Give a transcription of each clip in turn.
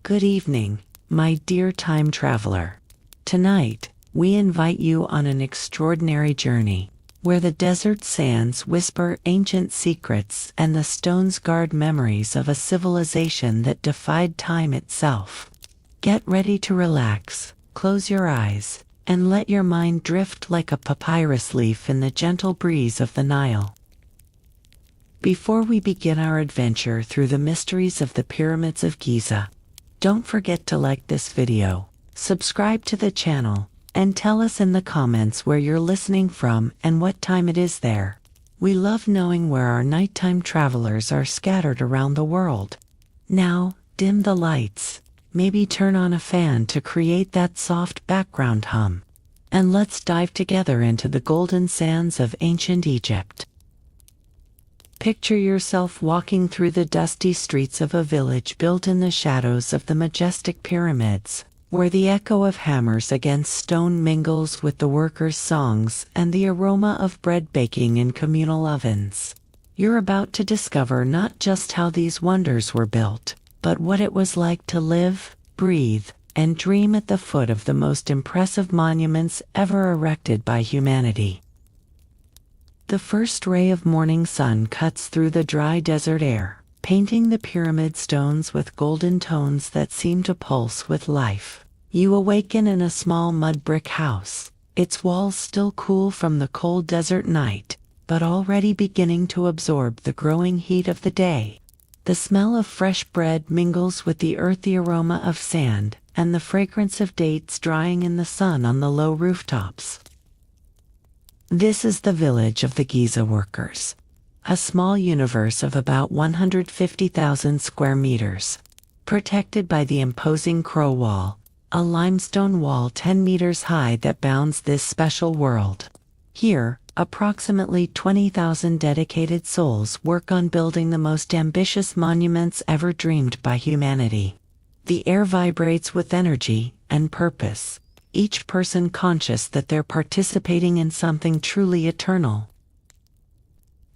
Good evening, my dear time traveler. Tonight, we invite you on an extraordinary journey, where the desert sands whisper ancient secrets and the stones guard memories of a civilization that defied time itself. Get ready to relax, close your eyes, and let your mind drift like a papyrus leaf in the gentle breeze of the Nile. Before we begin our adventure through the mysteries of the pyramids of Giza, don't forget to like this video, subscribe to the channel, and tell us in the comments where you're listening from and what time it is there. We love knowing where our nighttime travelers are scattered around the world. Now, dim the lights, maybe turn on a fan to create that soft background hum, and let's dive together into the golden sands of ancient Egypt. Picture yourself walking through the dusty streets of a village built in the shadows of the majestic pyramids, where the echo of hammers against stone mingles with the workers' songs and the aroma of bread baking in communal ovens. You're about to discover not just how these wonders were built, but what it was like to live, breathe, and dream at the foot of the most impressive monuments ever erected by humanity. The first ray of morning sun cuts through the dry desert air, painting the pyramid stones with golden tones that seem to pulse with life. You awaken in a small mud brick house, its walls still cool from the cold desert night, but already beginning to absorb the growing heat of the day. The smell of fresh bread mingles with the earthy aroma of sand and the fragrance of dates drying in the sun on the low rooftops. This is the village of the Giza workers, a small universe of about 150,000 square meters, protected by the imposing Crow Wall, a limestone wall 10 meters high that bounds this special world. Here, approximately 20,000 dedicated souls work on building the most ambitious monuments ever dreamed by humanity. The air vibrates with energy and purpose, each person conscious that they're participating in something truly eternal.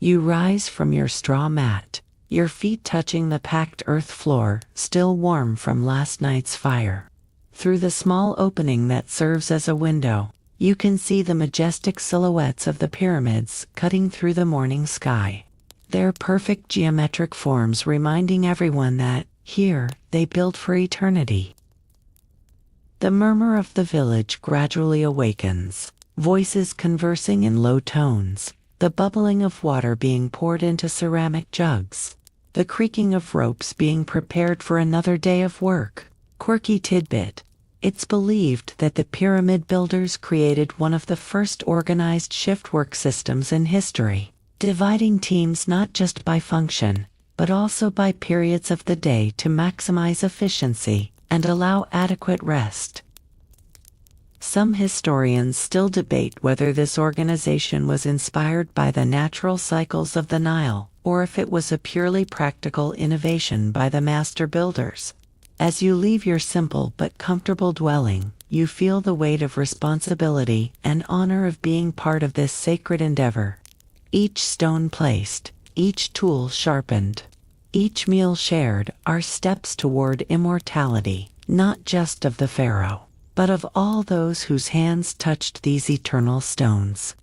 You rise from your straw mat, your feet touching the packed earth floor, still warm from last night's fire. Through the small opening that serves as a window, you can see the majestic silhouettes of the pyramids cutting through the morning sky. Their perfect geometric forms reminding everyone that, here, they built for eternity. The murmur of the village gradually awakens, voices conversing in low tones, the bubbling of water being poured into ceramic jugs, the creaking of ropes being prepared for another day of work. Quirky tidbit: it's believed that the pyramid builders created one of the first organized shift work systems in history, dividing teams not just by function, but also by periods of the day to maximize efficiency and allow adequate rest. Some historians still debate whether this organization was inspired by the natural cycles of the Nile, or if it was a purely practical innovation by the master builders. As you leave your simple but comfortable dwelling, you feel the weight of responsibility and honor of being part of this sacred endeavor. Each stone placed, each tool sharpened, each meal shared are steps toward immortality, not just of the pharaoh, but of all those whose hands touched these eternal stones.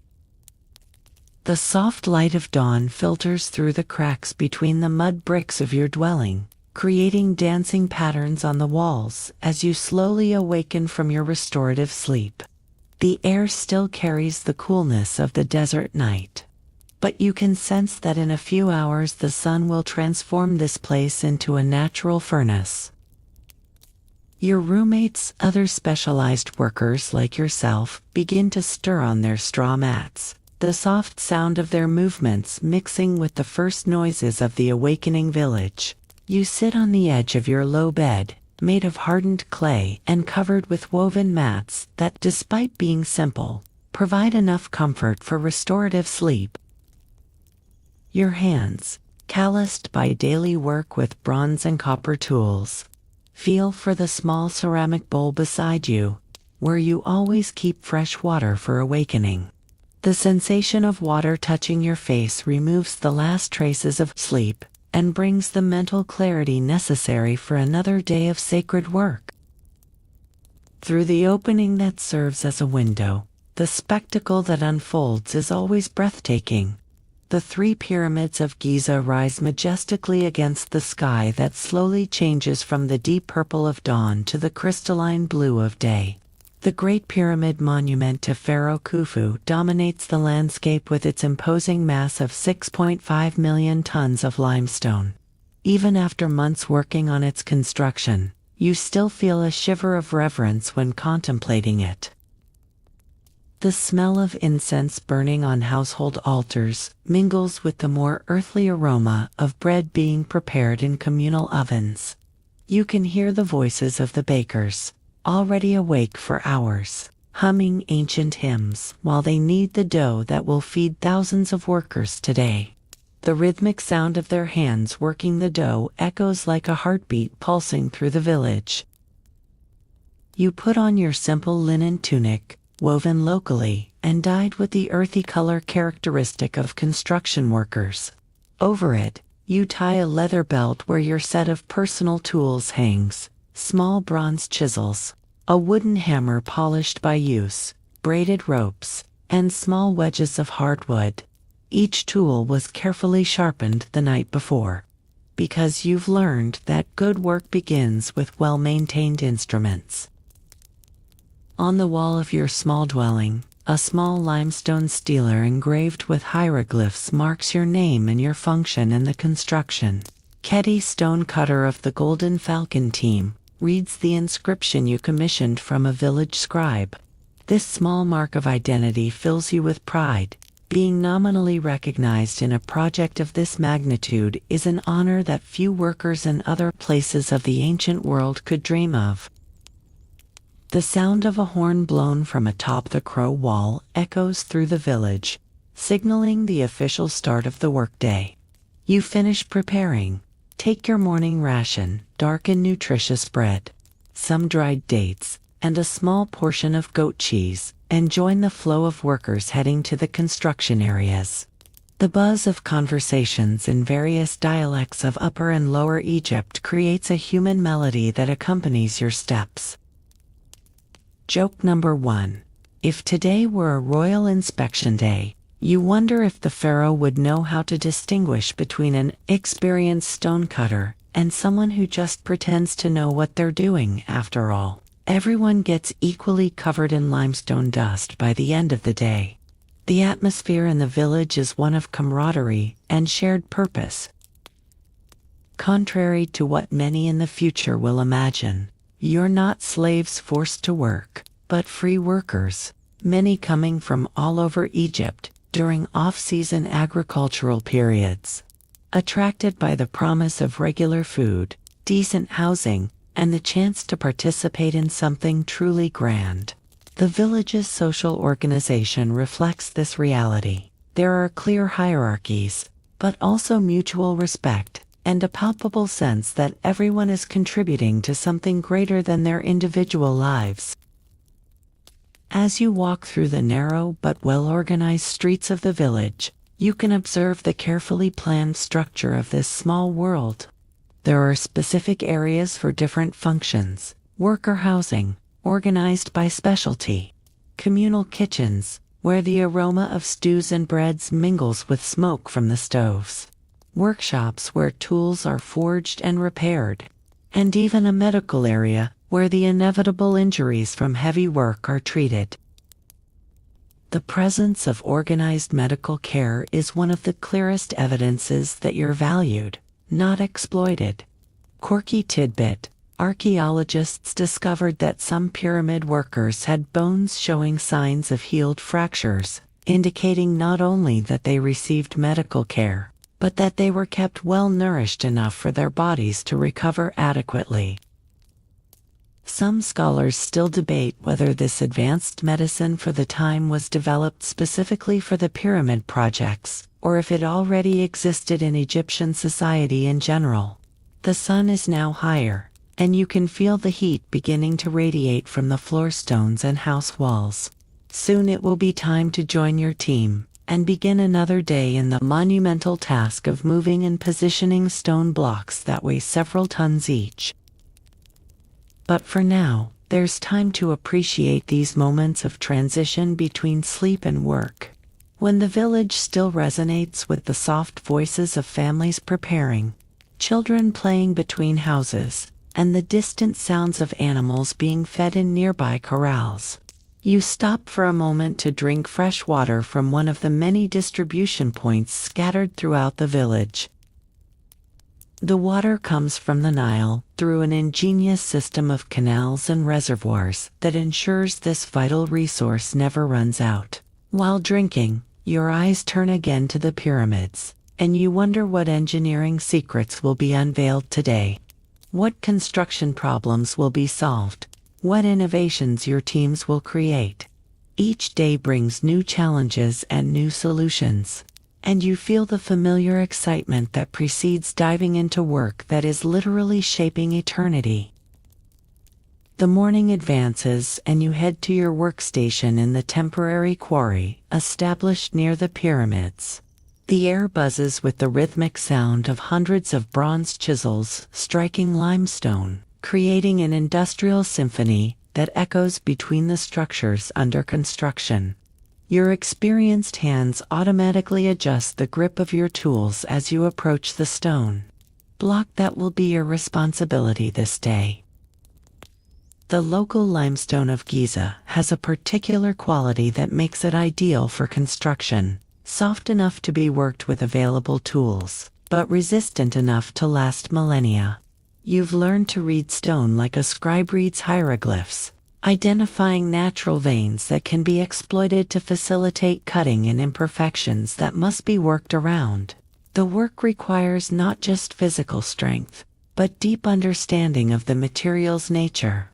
The soft light of dawn filters through the cracks between the mud bricks of your dwelling, creating dancing patterns on the walls as you slowly awaken from your restorative sleep. The air still carries the coolness of the desert night, but you can sense that in a few hours the sun will transform this place into a natural furnace. Your roommates, other specialized workers like yourself, begin to stir on their straw mats, the soft sound of their movements mixing with the first noises of the awakening village. You sit on the edge of your low bed, made of hardened clay and covered with woven mats that, despite being simple, provide enough comfort for restorative sleep. Your hands, calloused by daily work with bronze and copper tools, feel for the small ceramic bowl beside you, where you always keep fresh water for awakening. The sensation of water touching your face removes the last traces of sleep, and brings the mental clarity necessary for another day of sacred work. Through the opening that serves as a window, the spectacle that unfolds is always breathtaking. The three pyramids of Giza rise majestically against the sky that slowly changes from the deep purple of dawn to the crystalline blue of day. The Great Pyramid monument to Pharaoh Khufu dominates the landscape with its imposing mass of 6.5 million tons of limestone. Even after months working on its construction, you still feel a shiver of reverence when contemplating it. The smell of incense burning on household altars mingles with the more earthly aroma of bread being prepared in communal ovens. You can hear the voices of the bakers, already awake for hours, humming ancient hymns while they knead the dough that will feed thousands of workers today. The rhythmic sound of their hands working the dough echoes like a heartbeat pulsing through the village. You put on your simple linen tunic, woven locally, and dyed with the earthy color characteristic of construction workers. Over it, you tie a leather belt where your set of personal tools hangs, small bronze chisels, a wooden hammer polished by use, braided ropes, and small wedges of hardwood. Each tool was carefully sharpened the night before, because you've learned that good work begins with well-maintained instruments. On the wall of your small dwelling, a small limestone stela engraved with hieroglyphs marks your name and your function in the construction. Keti Stonecutter of the Golden Falcon team reads the inscription you commissioned from a village scribe. This small mark of identity fills you with pride. Being nominally recognized in a project of this magnitude is an honor that few workers in other places of the ancient world could dream of. The sound of a horn blown from atop the crow wall echoes through the village, signaling the official start of the workday. You finish preparing. Take your morning ration, dark and nutritious bread, some dried dates, and a small portion of goat cheese, and join the flow of workers heading to the construction areas. The buzz of conversations in various dialects of Upper and Lower Egypt creates a human melody that accompanies your steps. Joke number 1. If today were a royal inspection day, you wonder if the pharaoh would know how to distinguish between an experienced stonecutter and someone who just pretends to know what they're doing. After all, everyone gets equally covered in limestone dust by the end of the day. The atmosphere in the village is one of camaraderie and shared purpose. Contrary to what many in the future will imagine, you're not slaves forced to work, but free workers, many coming from all over Egypt during off-season agricultural periods. Attracted by the promise of regular food, decent housing, and the chance to participate in something truly grand. The village's social organization reflects this reality. There are clear hierarchies, but also mutual respect, and a palpable sense that everyone is contributing to something greater than their individual lives. As you walk through the narrow but well-organized streets of the village, you can observe the carefully planned structure of this small world. There are specific areas for different functions: worker housing, organized by specialty; communal kitchens, where the aroma of stews and breads mingles with smoke from the stoves; workshops where tools are forged and repaired; and even a medical area where the inevitable injuries from heavy work are treated. The presence of organized medical care is one of the clearest evidences that you're valued, not exploited. Quirky tidbit: archaeologists discovered that some pyramid workers had bones showing signs of healed fractures, indicating not only that they received medical care, but that they were kept well nourished enough for their bodies to recover adequately. Some scholars still debate whether this advanced medicine for the time was developed specifically for the pyramid projects, or if it already existed in Egyptian society in general. The sun is now higher, and you can feel the heat beginning to radiate from the floor stones and house walls. Soon it will be time to join your team, and begin another day in the monumental task of moving and positioning stone blocks that weigh several tons each. But for now, there's time to appreciate these moments of transition between sleep and work, when the village still resonates with the soft voices of families preparing, children playing between houses, and the distant sounds of animals being fed in nearby corrals. You stop for a moment to drink fresh water from one of the many distribution points scattered throughout the village. The water comes from the Nile through an ingenious system of canals and reservoirs that ensures this vital resource never runs out. While drinking, your eyes turn again to the pyramids, and you wonder what engineering secrets will be unveiled today. What construction problems will be solved? What innovations your teams will create? Each day brings new challenges and new solutions, and you feel the familiar excitement that precedes diving into work that is literally shaping eternity. The morning advances and you head to your workstation in the temporary quarry established near the pyramids. The air buzzes with the rhythmic sound of hundreds of bronze chisels striking limestone, creating an industrial symphony that echoes between the structures under construction. Your experienced hands automatically adjust the grip of your tools as you approach the stone block that will be your responsibility this day. The local limestone of Giza has a particular quality that makes it ideal for construction, soft enough to be worked with available tools, but resistant enough to last millennia. You've learned to read stone like a scribe reads hieroglyphs, identifying natural veins that can be exploited to facilitate cutting and imperfections that must be worked around. The work requires not just physical strength, but deep understanding of the material's nature.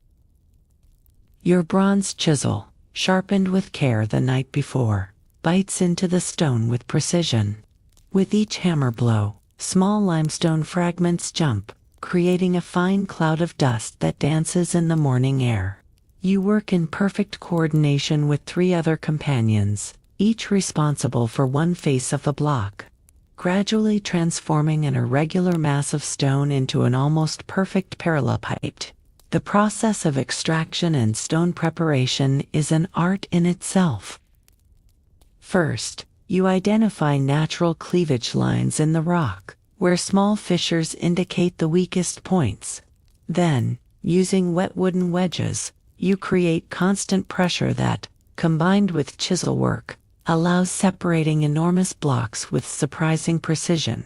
Your bronze chisel, sharpened with care the night before, bites into the stone with precision. With each hammer blow, small limestone fragments jump, creating a fine cloud of dust that dances in the morning air. You work in perfect coordination with 3 other companions, each responsible for one face of the block, gradually transforming an irregular mass of stone into an almost perfect parallelopiped. The process of extraction and stone preparation is an art in itself. First, you identify natural cleavage lines in the rock, where small fissures indicate the weakest points. Then, using wet wooden wedges, you create constant pressure that, combined with chisel work, allows separating enormous blocks with surprising precision.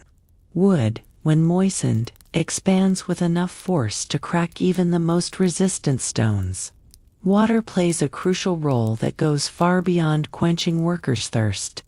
Wood, when moistened, expands with enough force to crack even the most resistant stones. Water plays a crucial role that goes far beyond quenching workers' thirst.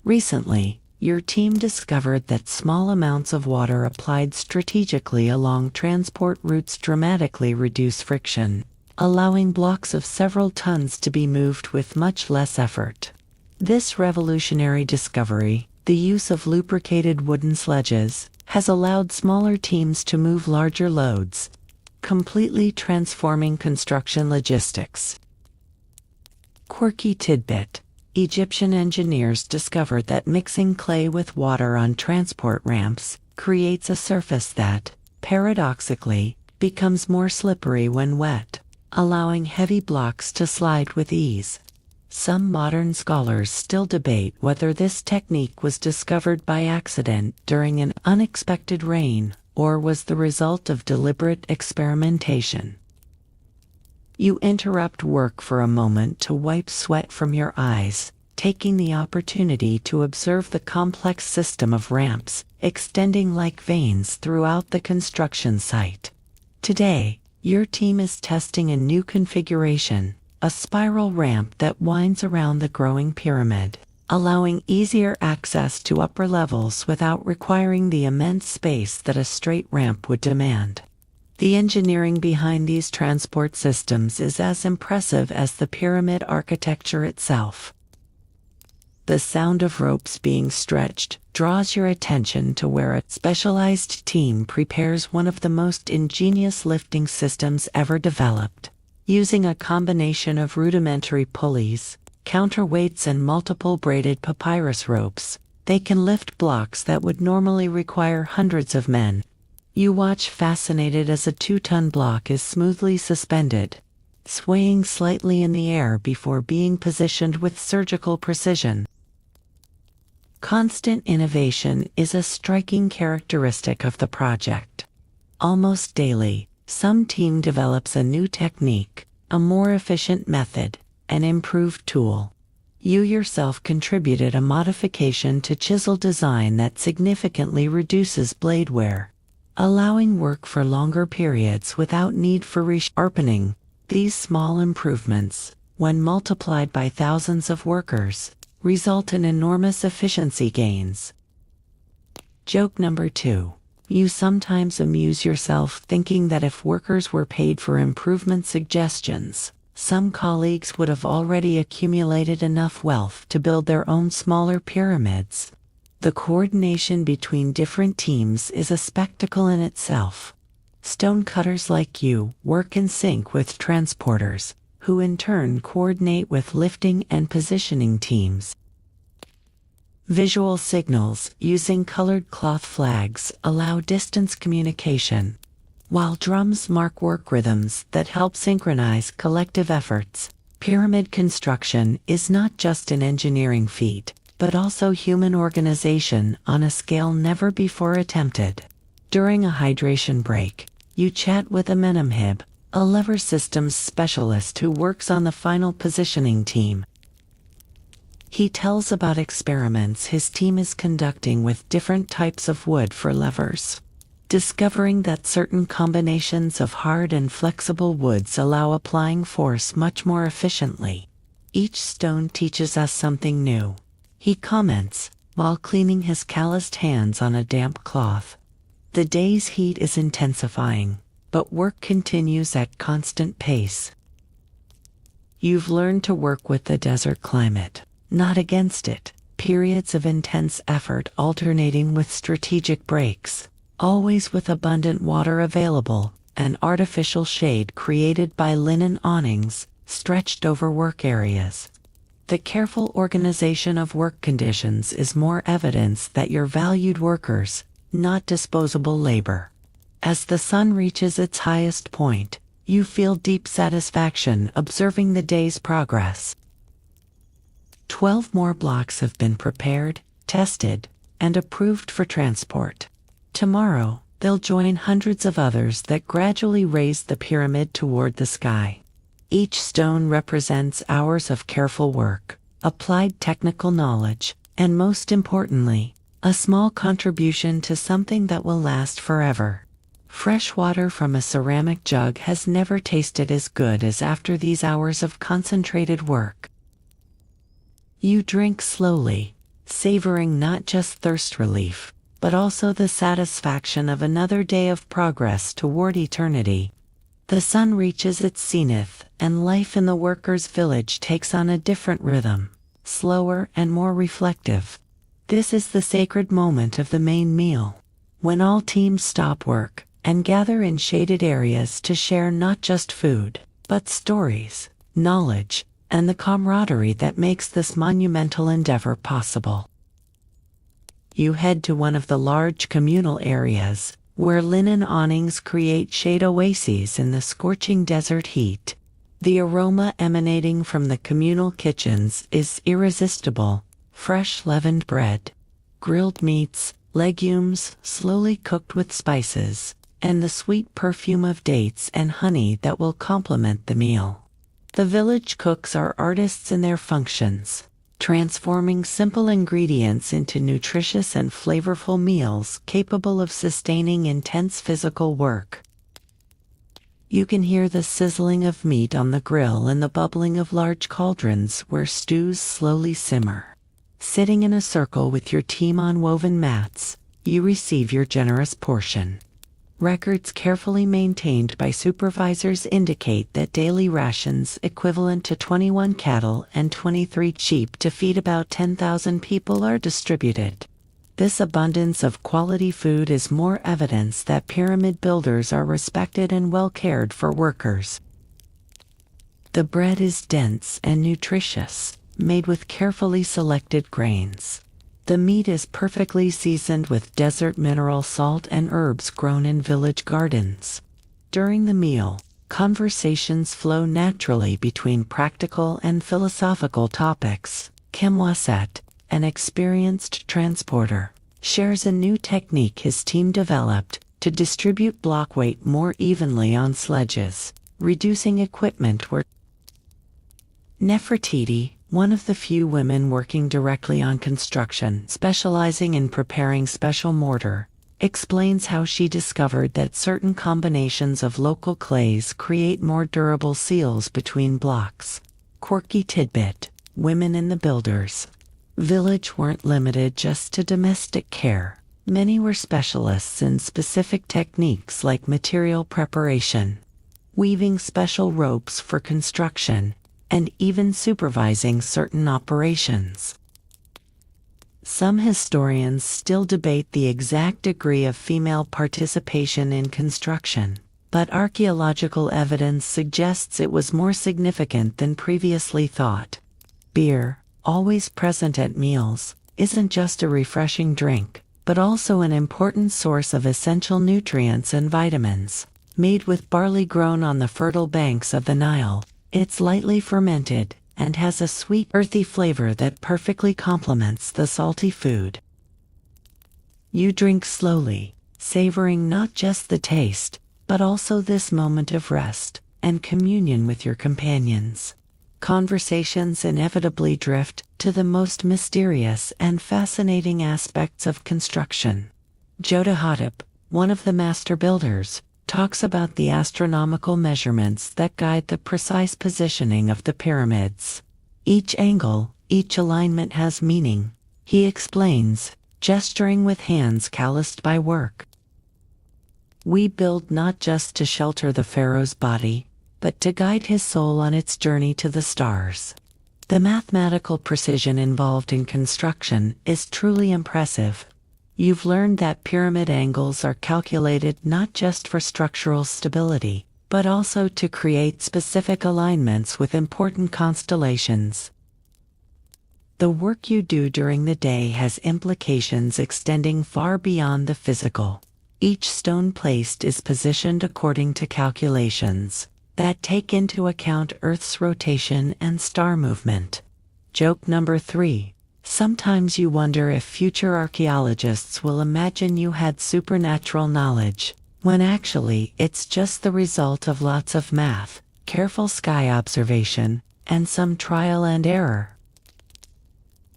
Recently, your team discovered that small amounts of water applied strategically along transport routes dramatically reduce friction, allowing blocks of several tons to be moved with much less effort. This revolutionary discovery, the use of lubricated wooden sledges, has allowed smaller teams to move larger loads, completely transforming construction logistics. Quirky tidbit: Egyptian engineers discovered that mixing clay with water on transport ramps creates a surface that, paradoxically, becomes more slippery when wet, allowing heavy blocks to slide with ease. Some modern scholars still debate whether this technique was discovered by accident during an unexpected rain or was the result of deliberate experimentation. You interrupt work for a moment to wipe sweat from your eyes, taking the opportunity to observe the complex system of ramps extending like veins throughout the construction site. Today, your team is testing a new configuration, a spiral ramp that winds around the growing pyramid, allowing easier access to upper levels without requiring the immense space that a straight ramp would demand. The engineering behind these transport systems is as impressive as the pyramid architecture itself. The sound of ropes being stretched draws your attention to where a specialized team prepares one of the most ingenious lifting systems ever developed. Using a combination of rudimentary pulleys, counterweights and multiple braided papyrus ropes. They can lift blocks that would normally require hundreds of men. You watch fascinated as a 2-ton block is smoothly suspended, swaying slightly in the air before being positioned with surgical precision. Constant innovation is a striking characteristic of the project. Almost daily, some team develops a new technique, a more efficient method, an improved tool. You yourself contributed a modification to chisel design that significantly reduces blade wear, allowing work for longer periods without need for resharpening. These small improvements, when multiplied by thousands of workers, result in enormous efficiency gains. Joke number 2. You sometimes amuse yourself thinking that if workers were paid for improvement suggestions, some colleagues would have already accumulated enough wealth to build their own smaller pyramids. The coordination between different teams is a spectacle in itself. Stonecutters like you work in sync with transporters, who in turn coordinate with lifting and positioning teams. Visual signals using colored cloth flags allow distance communication, while drums mark work rhythms that help synchronize collective efforts. Pyramid construction is not just an engineering feat, but also human organization on a scale never before attempted. During a hydration break, you chat with Amenemhib, a lever systems specialist who works on the final positioning team. He tells about experiments his team is conducting with different types of wood for levers, discovering that certain combinations of hard and flexible woods allow applying force much more efficiently. Each stone teaches us something new, he comments, while cleaning his calloused hands on a damp cloth. The day's heat is intensifying, but work continues at constant pace. You've learned to work with the desert climate, not against it. Periods of intense effort alternating with strategic breaks, always with abundant water available, and artificial shade created by linen awnings stretched over work areas. The careful organization of work conditions is more evidence that you're valued workers, not disposable labor. As the sun reaches its highest point, you feel deep satisfaction observing the day's progress. 12 more blocks have been prepared, tested, and approved for transport. Tomorrow, they'll join hundreds of others that gradually raise the pyramid toward the sky. Each stone represents hours of careful work, applied technical knowledge, and most importantly, a small contribution to something that will last forever. Fresh water from a ceramic jug has never tasted as good as after these hours of concentrated work. You drink slowly, savoring not just thirst relief, but also the satisfaction of another day of progress toward eternity. The sun reaches its zenith, and life in the workers' village takes on a different rhythm, slower and more reflective. This is the sacred moment of the main meal, when all teams stop work and gather in shaded areas to share not just food, but stories, knowledge, and the camaraderie that makes this monumental endeavor possible. You head to one of the large communal areas, where linen awnings create shade oases in the scorching desert heat. The aroma emanating from the communal kitchens is irresistible. Fresh leavened bread, grilled meats, legumes slowly cooked with spices, and the sweet perfume of dates and honey that will complement the meal. The village cooks are artists in their functions, transforming simple ingredients into nutritious and flavorful meals capable of sustaining intense physical work. You can hear the sizzling of meat on the grill and the bubbling of large cauldrons where stews slowly simmer. Sitting in a circle with your team on woven mats, you receive your generous portion. Records carefully maintained by supervisors indicate that daily rations equivalent to 21 cattle and 23 sheep to feed about 10,000 people are distributed. This abundance of quality food is more evidence that pyramid builders are respected and well cared for workers. The bread is dense and nutritious, made with carefully selected grains. The meat is perfectly seasoned with desert mineral salt and herbs grown in village gardens. During the meal, conversations flow naturally between practical and philosophical topics. Kemwaset, an experienced transporter, shares a new technique his team developed to distribute block weight more evenly on sledges, reducing equipment wear. Nefertiti, one of the few women working directly on construction, specializing in preparing special mortar, explains how she discovered that certain combinations of local clays create more durable seals between blocks. Quirky tidbit: women in the builders village weren't limited just to domestic care. Many were specialists in specific techniques like material preparation, weaving special ropes for construction, and even supervising certain operations. Some historians still debate the exact degree of female participation in construction, but archaeological evidence suggests it was more significant than previously thought. Beer, always present at meals, isn't just a refreshing drink, but also an important source of essential nutrients and vitamins. Made with barley grown on the fertile banks of the Nile, it's lightly fermented and has a sweet, earthy flavor that perfectly complements the salty food. You drink slowly, savoring not just the taste, but also this moment of rest and communion with your companions. Conversations inevitably drift to the most mysterious and fascinating aspects of construction. Jodah-Hatep, one of the master builders, talks about the astronomical measurements that guide the precise positioning of the pyramids. Each angle, each alignment has meaning, he explains, gesturing with hands calloused by work. We build not just to shelter the pharaoh's body, but to guide his soul on its journey to the stars. The mathematical precision involved in construction is truly impressive. You've learned that pyramid angles are calculated not just for structural stability, but also to create specific alignments with important constellations. The work you do during the day has implications extending far beyond the physical. Each stone placed is positioned according to calculations that take into account Earth's rotation and star movement. Joke number 3. Sometimes you wonder if future archaeologists will imagine you had supernatural knowledge, when actually it's just the result of lots of math, careful sky observation, and some trial and error.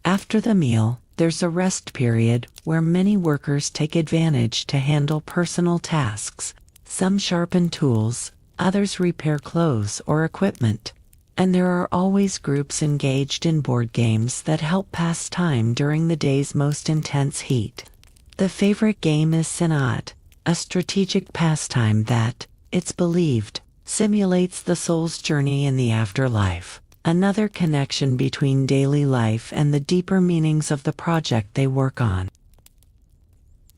After the meal, there's a rest period where many workers take advantage to handle personal tasks. Some sharpen tools, others repair clothes or equipment, and there are always groups engaged in board games that help pass time during the day's most intense heat. The favorite game is Sinaat, a strategic pastime that, it's believed, simulates the soul's journey in the afterlife, another connection between daily life and the deeper meanings of the project they work on.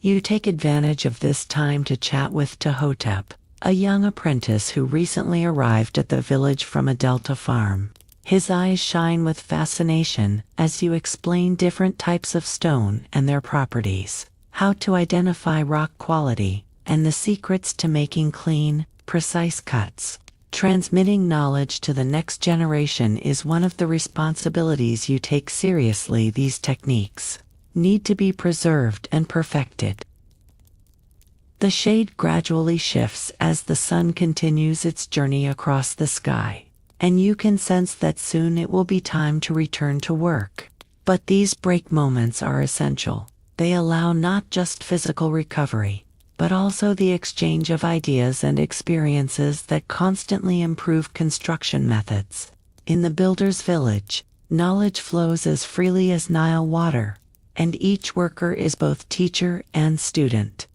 You take advantage of this time to chat with Tahotep, a young apprentice who recently arrived at the village from a delta farm. His eyes shine with fascination as you explain different types of stone and their properties, how to identify rock quality, and the secrets to making clean, precise cuts. Transmitting knowledge to the next generation is one of the responsibilities you take seriously. These techniques need to be preserved and perfected. The shade gradually shifts as the sun continues its journey across the sky, and you can sense that soon it will be time to return to work. But these break moments are essential. They allow not just physical recovery, but also the exchange of ideas and experiences that constantly improve construction methods. In the builder's village, knowledge flows as freely as Nile water, and each worker is both teacher and student.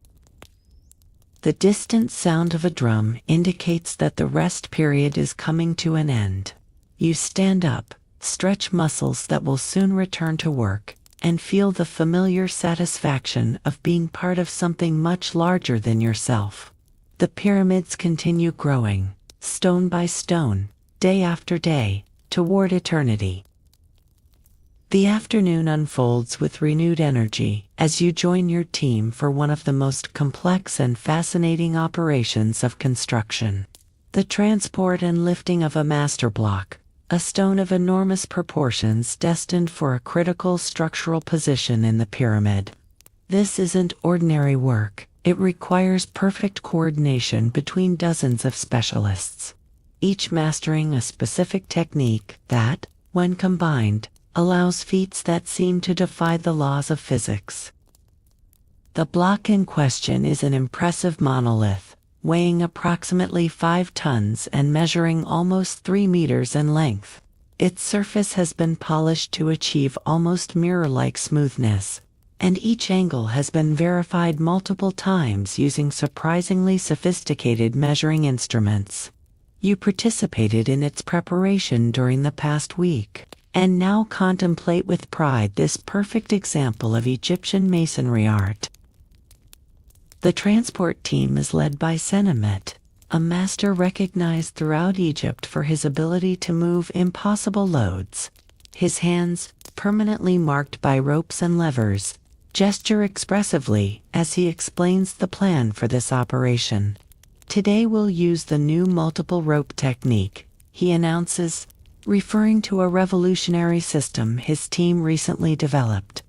The distant sound of a drum indicates that the rest period is coming to an end. You stand up, stretch muscles that will soon return to work, and feel the familiar satisfaction of being part of something much larger than yourself. The pyramids continue growing, stone by stone, day after day, toward eternity. The afternoon unfolds with renewed energy as you join your team for one of the most complex and fascinating operations of construction: the transport and lifting of a master block, a stone of enormous proportions destined for a critical structural position in the pyramid. This isn't ordinary work. It requires perfect coordination between dozens of specialists, each mastering a specific technique that, when combined, allows feats that seem to defy the laws of physics. The block in question is an impressive monolith, weighing approximately 5 tons and measuring almost 3 meters in length. Its surface has been polished to achieve almost mirror-like smoothness, and each angle has been verified multiple times using surprisingly sophisticated measuring instruments. You participated in its preparation during the past week, and now contemplate with pride this perfect example of Egyptian masonry art. The transport team is led by Senemet, a master recognized throughout Egypt for his ability to move impossible loads. His hands, permanently marked by ropes and levers, gesture expressively as he explains the plan for this operation. "Today we'll use the new multiple rope technique," he announces, referring to a revolutionary system his team recently developed.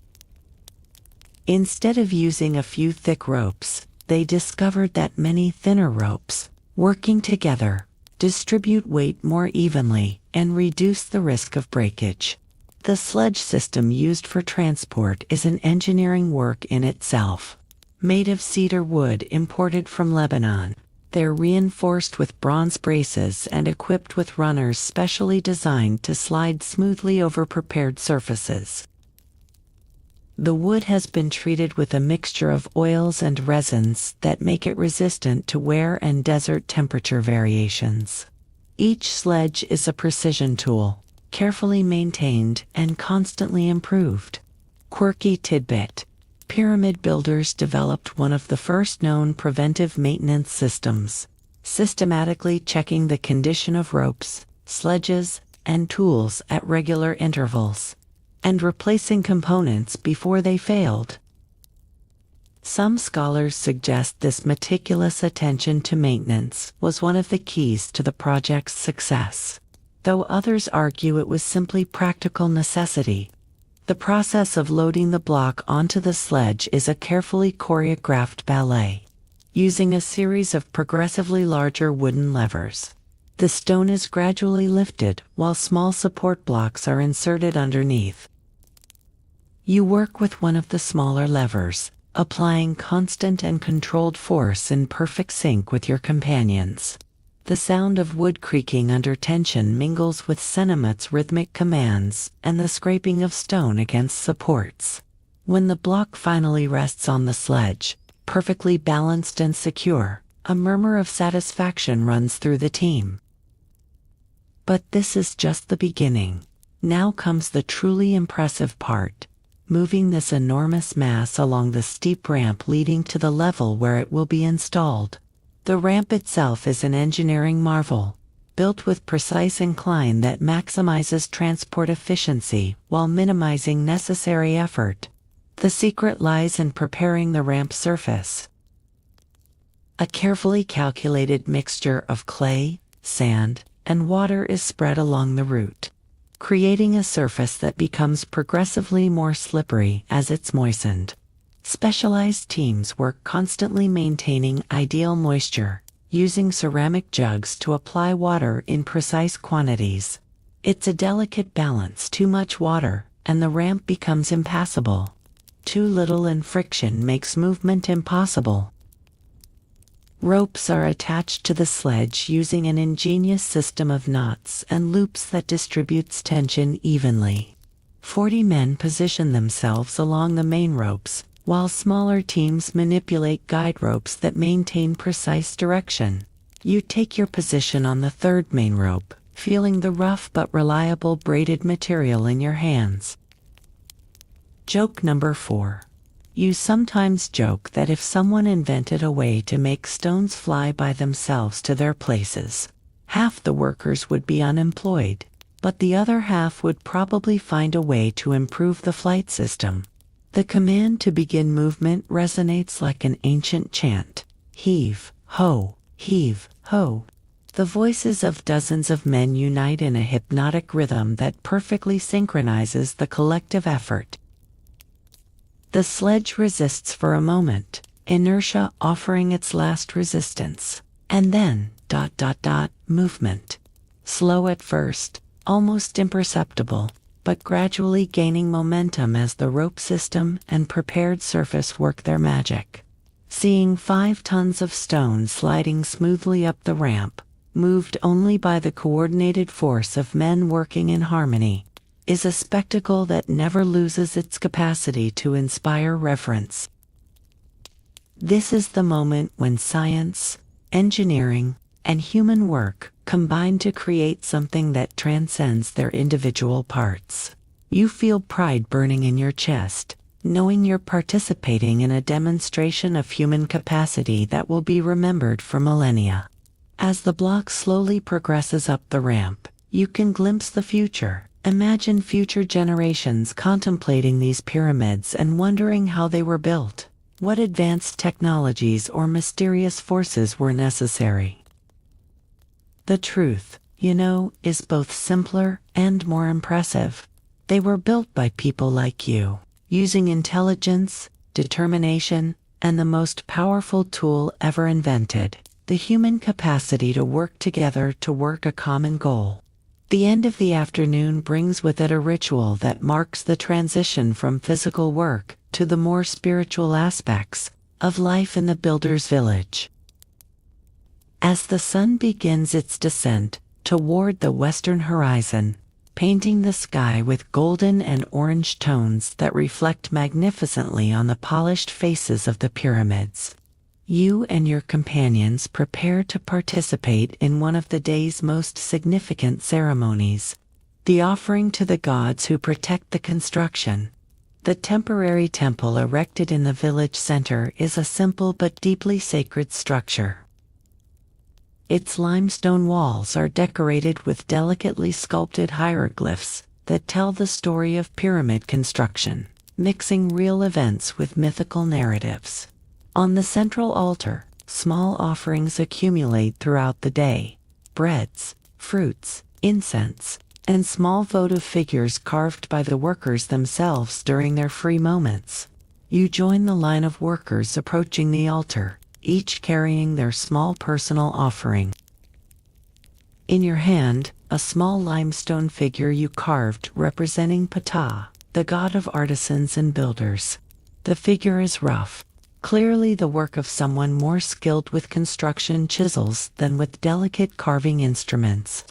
Instead of using a few thick ropes, they discovered that many thinner ropes, working together, distribute weight more evenly and reduce the risk of breakage. The sledge system used for transport is an engineering work in itself. Made of cedar wood imported from Lebanon, they're reinforced with bronze braces and equipped with runners specially designed to slide smoothly over prepared surfaces. The wood has been treated with a mixture of oils and resins that make it resistant to wear and desert temperature variations. Each sledge is a precision tool, carefully maintained and constantly improved. Quirky tidbit: pyramid builders developed one of the first known preventive maintenance systems, systematically checking the condition of ropes, sledges, and tools at regular intervals, and replacing components before they failed. Some scholars suggest this meticulous attention to maintenance was one of the keys to the project's success, though others argue it was simply practical necessity. The process of loading the block onto the sledge is a carefully choreographed ballet, using a series of progressively larger wooden levers. The stone is gradually lifted while small support blocks are inserted underneath. You work with one of the smaller levers, applying constant and controlled force in perfect sync with your companions. The sound of wood creaking under tension mingles with Senemet's rhythmic commands and the scraping of stone against supports. When the block finally rests on the sledge, perfectly balanced and secure, a murmur of satisfaction runs through the team. But this is just the beginning. Now comes the truly impressive part: moving this enormous mass along the steep ramp leading to the level where it will be installed. The ramp itself is an engineering marvel, built with precise incline that maximizes transport efficiency while minimizing necessary effort. The secret lies in preparing the ramp surface. A carefully calculated mixture of clay, sand, and water is spread along the route, creating a surface that becomes progressively more slippery as it's moistened. Specialized teams work constantly maintaining ideal moisture, using ceramic jugs to apply water in precise quantities. It's a delicate balance: too much water, and the ramp becomes impassable. Too little and friction makes movement impossible. Ropes are attached to the sledge using an ingenious system of knots and loops that distributes tension evenly. 40 men position themselves along the main ropes, while smaller teams manipulate guide ropes that maintain precise direction. You take your position on the third main rope, feeling the rough but reliable braided material in your hands. Joke number 4. You sometimes joke that if someone invented a way to make stones fly by themselves to their places, half the workers would be unemployed. but the other half would probably find a way to improve the flight system. The command to begin movement resonates like an ancient chant. Heave, ho, heave, ho. The voices of dozens of men unite in a hypnotic rhythm that perfectly synchronizes the collective effort. The sledge resists for a moment, inertia offering its last resistance. And then, movement. Slow at first, almost imperceptible, but gradually gaining momentum as the rope system and prepared surface work their magic. Seeing 5 tons of stone sliding smoothly up the ramp, moved only by the coordinated force of men working in harmony, is a spectacle that never loses its capacity to inspire reverence. This is the moment when science, engineering, and human work combine to create something that transcends their individual parts. You feel pride burning in your chest, knowing you're participating in a demonstration of human capacity that will be remembered for millennia. As the block slowly progresses up the ramp, you can glimpse the future. Imagine future generations contemplating these pyramids and wondering how they were built, what advanced technologies or mysterious forces were necessary. The truth, is both simpler and more impressive. They were built by people like you, using intelligence, determination, and the most powerful tool ever invented, the human capacity to work together to work a common goal. The end of the afternoon brings with it a ritual that marks the transition from physical work to the more spiritual aspects of life in the builder's village. As the sun begins its descent toward the western horizon, painting the sky with golden and orange tones that reflect magnificently on the polished faces of the pyramids, you and your companions prepare to participate in one of the day's most significant ceremonies, the offering to the gods who protect the construction. The temporary temple erected in the village center is a simple but deeply sacred structure. Its limestone walls are decorated with delicately sculpted hieroglyphs that tell the story of pyramid construction, mixing real events with mythical narratives. On the central altar, small offerings accumulate throughout the day: breads, fruits, incense, and small votive figures carved by the workers themselves during their free moments. You join the line of workers approaching the altar, each carrying their small personal offering. In your hand, a small limestone figure you carved representing Ptah, the god of artisans and builders. The figure is rough, clearly the work of someone more skilled with construction chisels than with delicate carving instruments.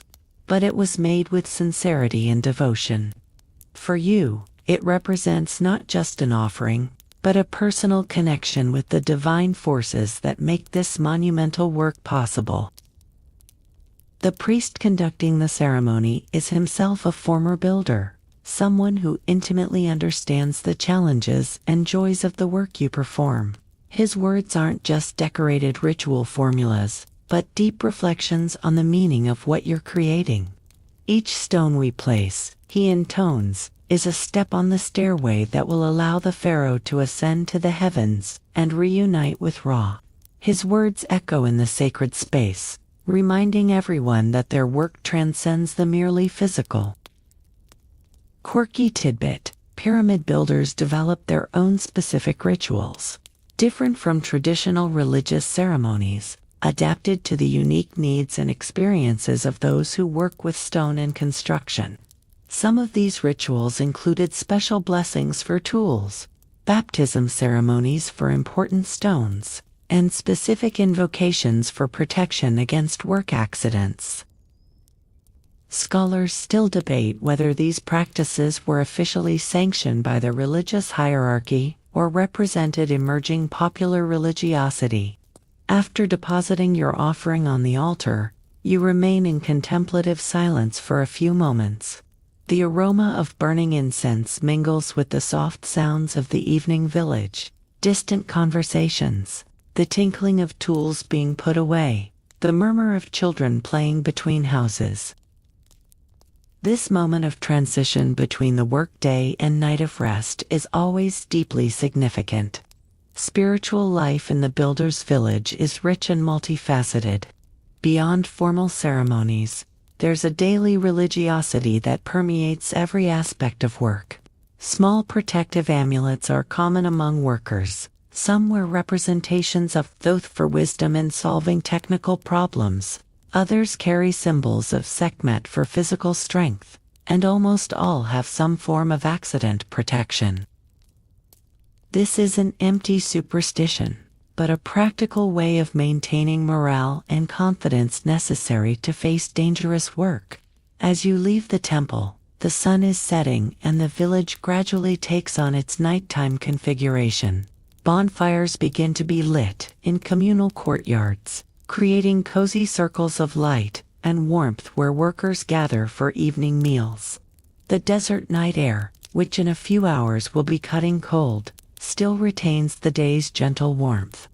But it was made with sincerity and devotion. For you, it represents not just an offering, but a personal connection with the divine forces that make this monumental work possible. The priest conducting the ceremony is himself a former builder, someone who intimately understands the challenges and joys of the work you perform. His words aren't just decorated ritual formulas, but deep reflections on the meaning of what you're creating. Each stone we place, he intones, is a step on the stairway that will allow the pharaoh to ascend to the heavens and reunite with Ra. His words echo in the sacred space, reminding everyone that their work transcends the merely physical. Quirky tidbit: pyramid builders develop their own specific rituals, different from traditional religious ceremonies, adapted to the unique needs and experiences of those who work with stone and construction. Some of these rituals included special blessings for tools, baptism ceremonies for important stones, and specific invocations for protection against work accidents. Scholars still debate whether these practices were officially sanctioned by the religious hierarchy or represented emerging popular religiosity. After depositing your offering on the altar, you remain in contemplative silence for a few moments. The aroma of burning incense mingles with the soft sounds of the evening village, distant conversations, the tinkling of tools being put away, the murmur of children playing between houses. This moment of transition between the workday and night of rest is always deeply significant. Spiritual life in the Builder's Village is rich and multifaceted. Beyond formal ceremonies, there's a daily religiosity that permeates every aspect of work. Small protective amulets are common among workers. Some wear representations of Thoth for wisdom in solving technical problems. Others carry symbols of Sekhmet for physical strength, and almost all have some form of accident protection. This isn't empty superstition, but a practical way of maintaining morale and confidence necessary to face dangerous work. As you leave the temple, the sun is setting and the village gradually takes on its nighttime configuration. Bonfires begin to be lit in communal courtyards, creating cozy circles of light and warmth where workers gather for evening meals. The desert night air, which in a few hours will be cutting cold, still retains the day's gentle warmth.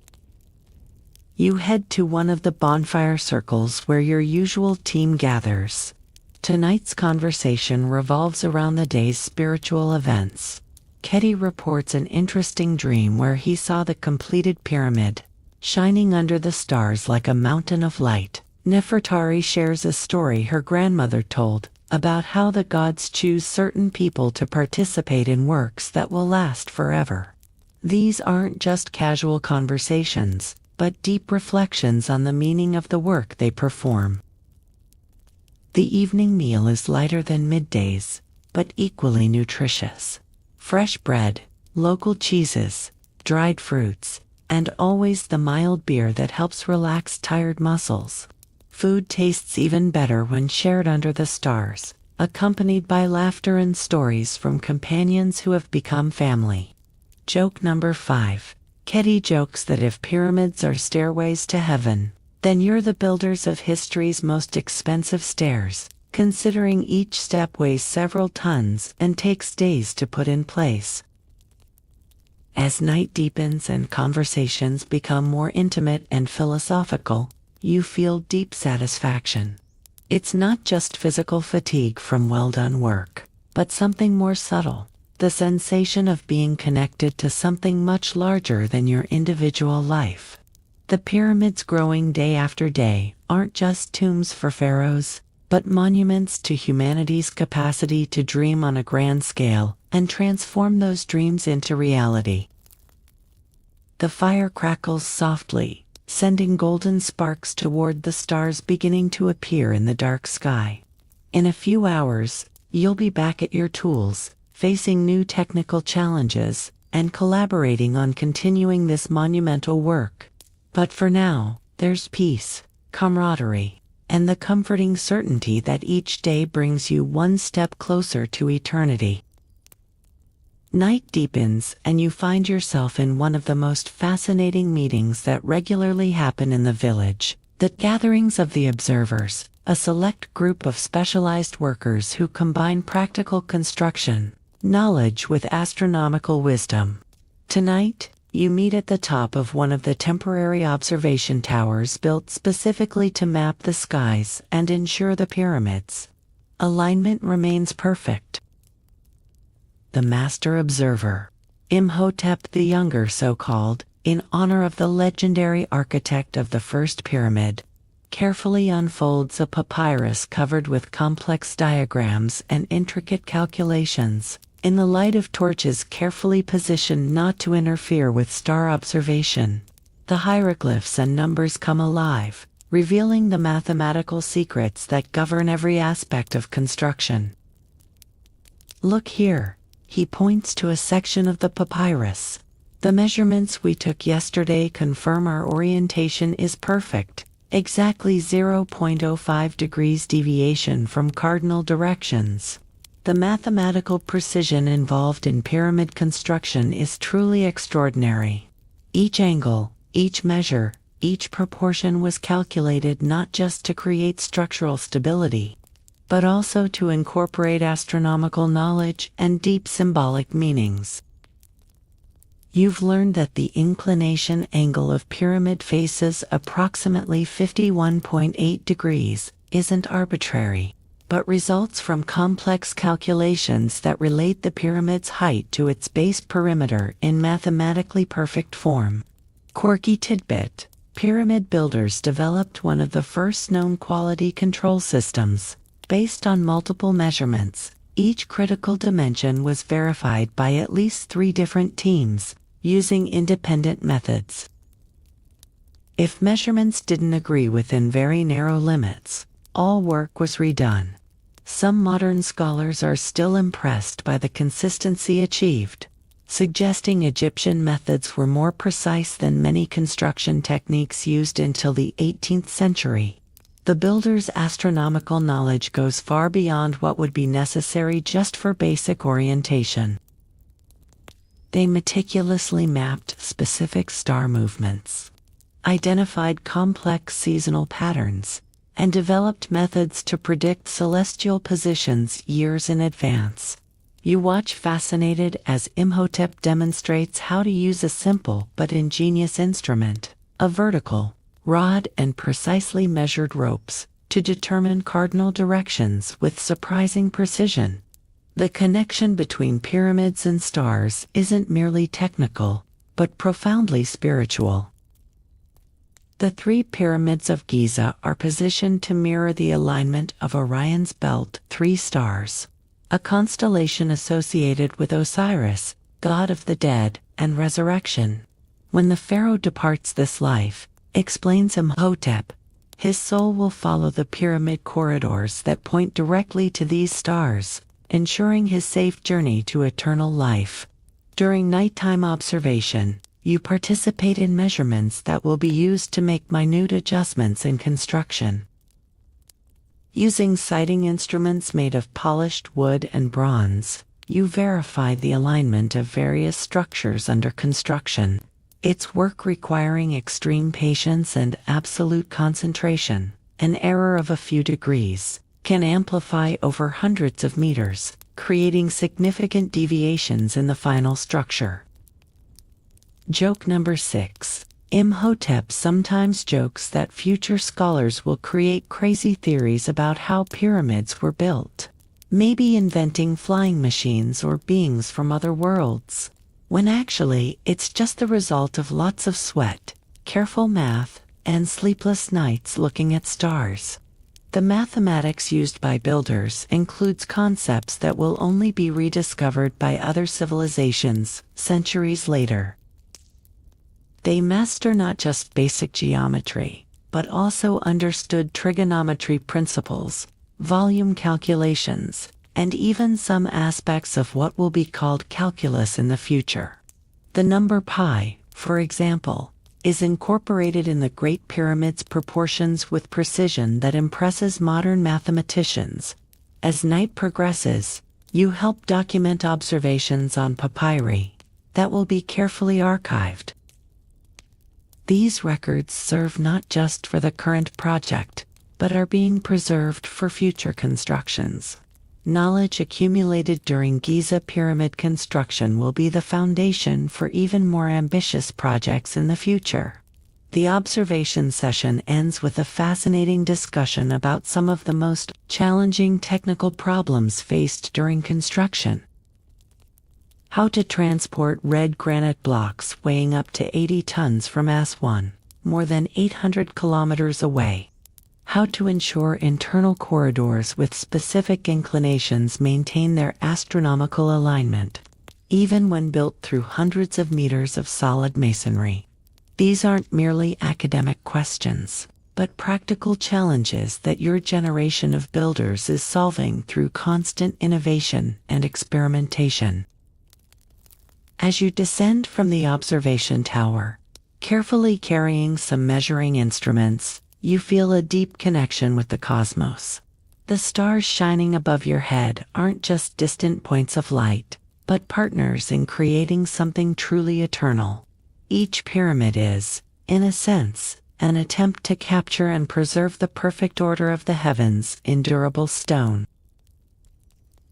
You head to one of the bonfire circles where your usual team gathers. Tonight's conversation revolves around the day's spiritual events. Kedi reports an interesting dream where he saw the completed pyramid, shining under the stars like a mountain of light. Nefertari shares a story her grandmother told about how the gods choose certain people to participate in works that will last forever. These aren't just casual conversations, but deep reflections on the meaning of the work they perform. The evening meal is lighter than middays, but equally nutritious. Fresh bread, local cheeses, dried fruits, and always the mild beer that helps relax tired muscles. Food tastes even better when shared under the stars, accompanied by laughter and stories from companions who have become family. Joke number 5. Kedi jokes that if pyramids are stairways to heaven, then you're the builders of history's most expensive stairs, considering each step weighs several tons and takes days to put in place. As night deepens and conversations become more intimate and philosophical, you feel deep satisfaction. It's not just physical fatigue from well-done work, but something more subtle, the sensation of being connected to something much larger than your individual life. The pyramids growing day after day aren't just tombs for pharaohs, but monuments to humanity's capacity to dream on a grand scale and transform those dreams into reality. The fire crackles softly, sending golden sparks toward the stars beginning to appear in the dark sky. In a few hours, you'll be back at your tools, facing new technical challenges, and collaborating on continuing this monumental work. But for now, there's peace, camaraderie, and the comforting certainty that each day brings you one step closer to eternity. Night deepens and you find yourself in one of the most fascinating meetings that regularly happen in the village, the gatherings of the observers, a select group of specialized workers who combine practical construction, knowledge with astronomical wisdom. Tonight, you meet at the top of one of the temporary observation towers built specifically to map the skies and ensure the pyramids' alignment remains perfect. The Master Observer, Imhotep the Younger so-called, in honor of the legendary architect of the first pyramid, carefully unfolds a papyrus covered with complex diagrams and intricate calculations, in the light of torches carefully positioned not to interfere with star observation. The hieroglyphs and numbers come alive, revealing the mathematical secrets that govern every aspect of construction. Look here, he points to a section of the papyrus. The measurements we took yesterday confirm our orientation is perfect, exactly 0.05 degrees deviation from cardinal directions. The mathematical precision involved in pyramid construction is truly extraordinary. Each angle, each measure, each proportion was calculated not just to create structural stability, but also to incorporate astronomical knowledge and deep symbolic meanings. You've learned that the inclination angle of pyramid faces approximately 51.8 degrees isn't arbitrary, but results from complex calculations that relate the pyramid's height to its base perimeter in mathematically perfect form. Quirky tidbit: pyramid builders developed one of the first known quality control systems. Based on multiple measurements, each critical dimension was verified by at least 3 different teams, using independent methods. If measurements didn't agree within very narrow limits, all work was redone. Some modern scholars are still impressed by the consistency achieved, suggesting Egyptian methods were more precise than many construction techniques used until the 18th century. The builder's astronomical knowledge goes far beyond what would be necessary just for basic orientation. They meticulously mapped specific star movements, identified complex seasonal patterns, and developed methods to predict celestial positions years in advance. You watch fascinated as Imhotep demonstrates how to use a simple but ingenious instrument, a vertical rod and precisely measured ropes, to determine cardinal directions with surprising precision. The connection between pyramids and stars isn't merely technical, but profoundly spiritual. The 3 pyramids of Giza are positioned to mirror the alignment of Orion's belt 3 stars, a constellation associated with Osiris, god of the dead and resurrection. When the pharaoh departs this life, explains Imhotep, his soul will follow the pyramid corridors that point directly to these stars, ensuring his safe journey to eternal life. During nighttime observation, you participate in measurements that will be used to make minute adjustments in construction. Using sighting instruments made of polished wood and bronze, you verify the alignment of various structures under construction. It's work requiring extreme patience and absolute concentration. An error of a few degrees can amplify over hundreds of meters, creating significant deviations in the final structure. Joke number 6. Imhotep sometimes jokes that future scholars will create crazy theories about how pyramids were built, maybe inventing flying machines or beings from other worlds, when actually it's just the result of lots of sweat, careful math, and sleepless nights looking at stars. The mathematics used by builders includes concepts that will only be rediscovered by other civilizations centuries later. They master not just basic geometry, but also understood trigonometry principles, volume calculations, and even some aspects of what will be called calculus in the future. The number pi, for example, is incorporated in the Great Pyramid's proportions with precision that impresses modern mathematicians. As night progresses, you help document observations on papyri that will be carefully archived. These records serve not just for the current project, but are being preserved for future constructions. Knowledge accumulated during Giza pyramid construction will be the foundation for even more ambitious projects in the future. The observation session ends with a fascinating discussion about some of the most challenging technical problems faced during construction. How to transport red granite blocks weighing up to 80 tons from Aswan, more than 800 kilometers away. How to ensure internal corridors with specific inclinations maintain their astronomical alignment, even when built through hundreds of meters of solid masonry. These aren't merely academic questions, but practical challenges that your generation of builders is solving through constant innovation and experimentation. As you descend from the observation tower, carefully carrying some measuring instruments, you feel a deep connection with the cosmos. The stars shining above your head aren't just distant points of light, but partners in creating something truly eternal. Each pyramid is, in a sense, an attempt to capture and preserve the perfect order of the heavens in durable stone.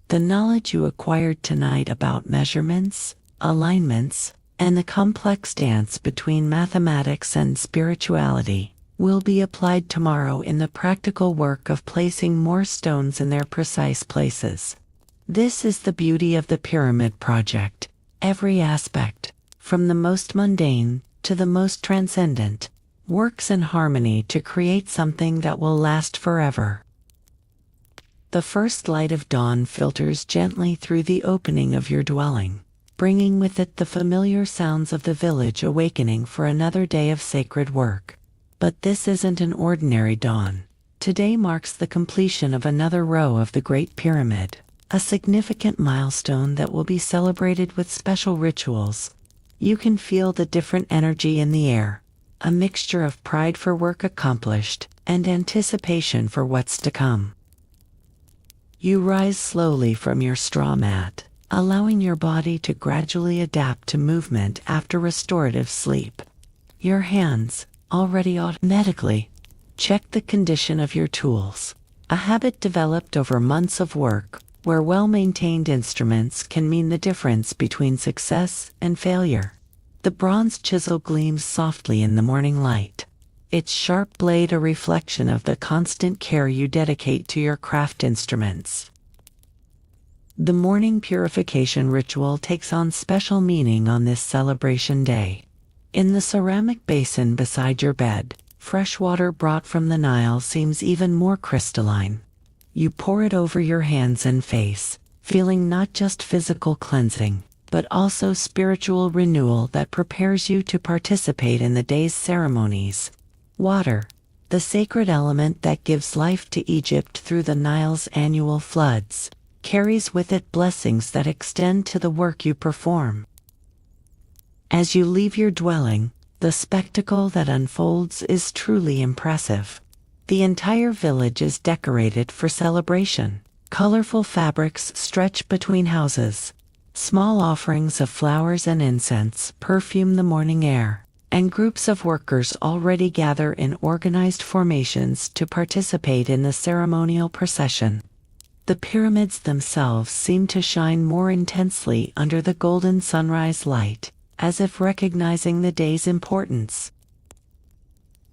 The knowledge you acquired tonight about measurements, alignments, and the complex dance between mathematics and spirituality will be applied tomorrow in the practical work of placing more stones in their precise places. This is the beauty of the pyramid project. Every aspect, from the most mundane to the most transcendent, works in harmony to create something that will last forever. The first light of dawn filters gently through the opening of your dwelling, bringing with it the familiar sounds of the village awakening for another day of sacred work. But this isn't an ordinary dawn. Today marks the completion of another row of the Great Pyramid, a significant milestone that will be celebrated with special rituals. You can feel the different energy in the air, a mixture of pride for work accomplished and anticipation for what's to come. You rise slowly from your straw mat, allowing your body to gradually adapt to movement after restorative sleep. Your hands, already automatically, check the condition of your tools, a habit developed over months of work, where well-maintained instruments can mean the difference between success and failure. The bronze chisel gleams softly in the morning light, its sharp blade a reflection of the constant care you dedicate to your craft instruments. The morning purification ritual takes on special meaning on this celebration day. In the ceramic basin beside your bed, fresh water brought from the Nile seems even more crystalline. You pour it over your hands and face, feeling not just physical cleansing, but also spiritual renewal that prepares you to participate in the day's ceremonies. Water, the sacred element that gives life to Egypt through the Nile's annual floods, carries with it blessings that extend to the work you perform. As you leave your dwelling, the spectacle that unfolds is truly impressive. The entire village is decorated for celebration. Colorful fabrics stretch between houses. Small offerings of flowers and incense perfume the morning air, and groups of workers already gather in organized formations to participate in the ceremonial procession. The pyramids themselves seem to shine more intensely under the golden sunrise light, as if recognizing the day's importance.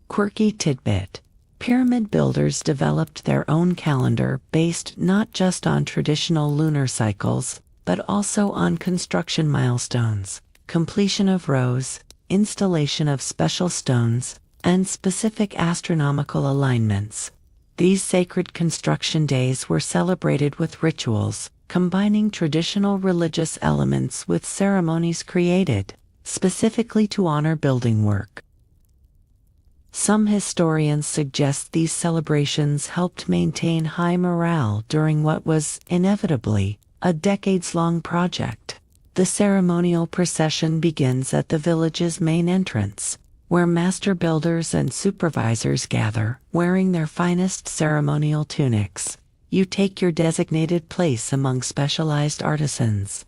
Quirky tidbit: pyramid builders developed their own calendar based not just on traditional lunar cycles, but also on construction milestones, completion of rows, installation of special stones, and specific astronomical alignments. These sacred construction days were celebrated with rituals, combining traditional religious elements with ceremonies created specifically to honor building work. Some historians suggest these celebrations helped maintain high morale during what was, inevitably, a decades-long project. The ceremonial procession begins at the village's main entrance, where master builders and supervisors gather, wearing their finest ceremonial tunics. You take your designated place among specialized artisans,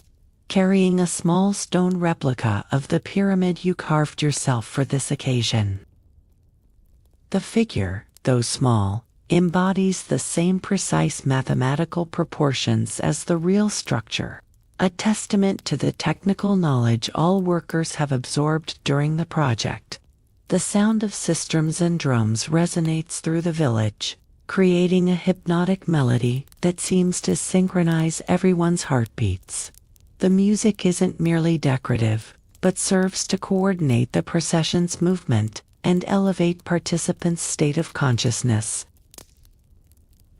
carrying a small stone replica of the pyramid you carved yourself for this occasion. The figure, though small, embodies the same precise mathematical proportions as the real structure, a testament to the technical knowledge all workers have absorbed during the project. The sound of sistrums and drums resonates through the village, creating a hypnotic melody that seems to synchronize everyone's heartbeats. The music isn't merely decorative, but serves to coordinate the procession's movement and elevate participants' state of consciousness.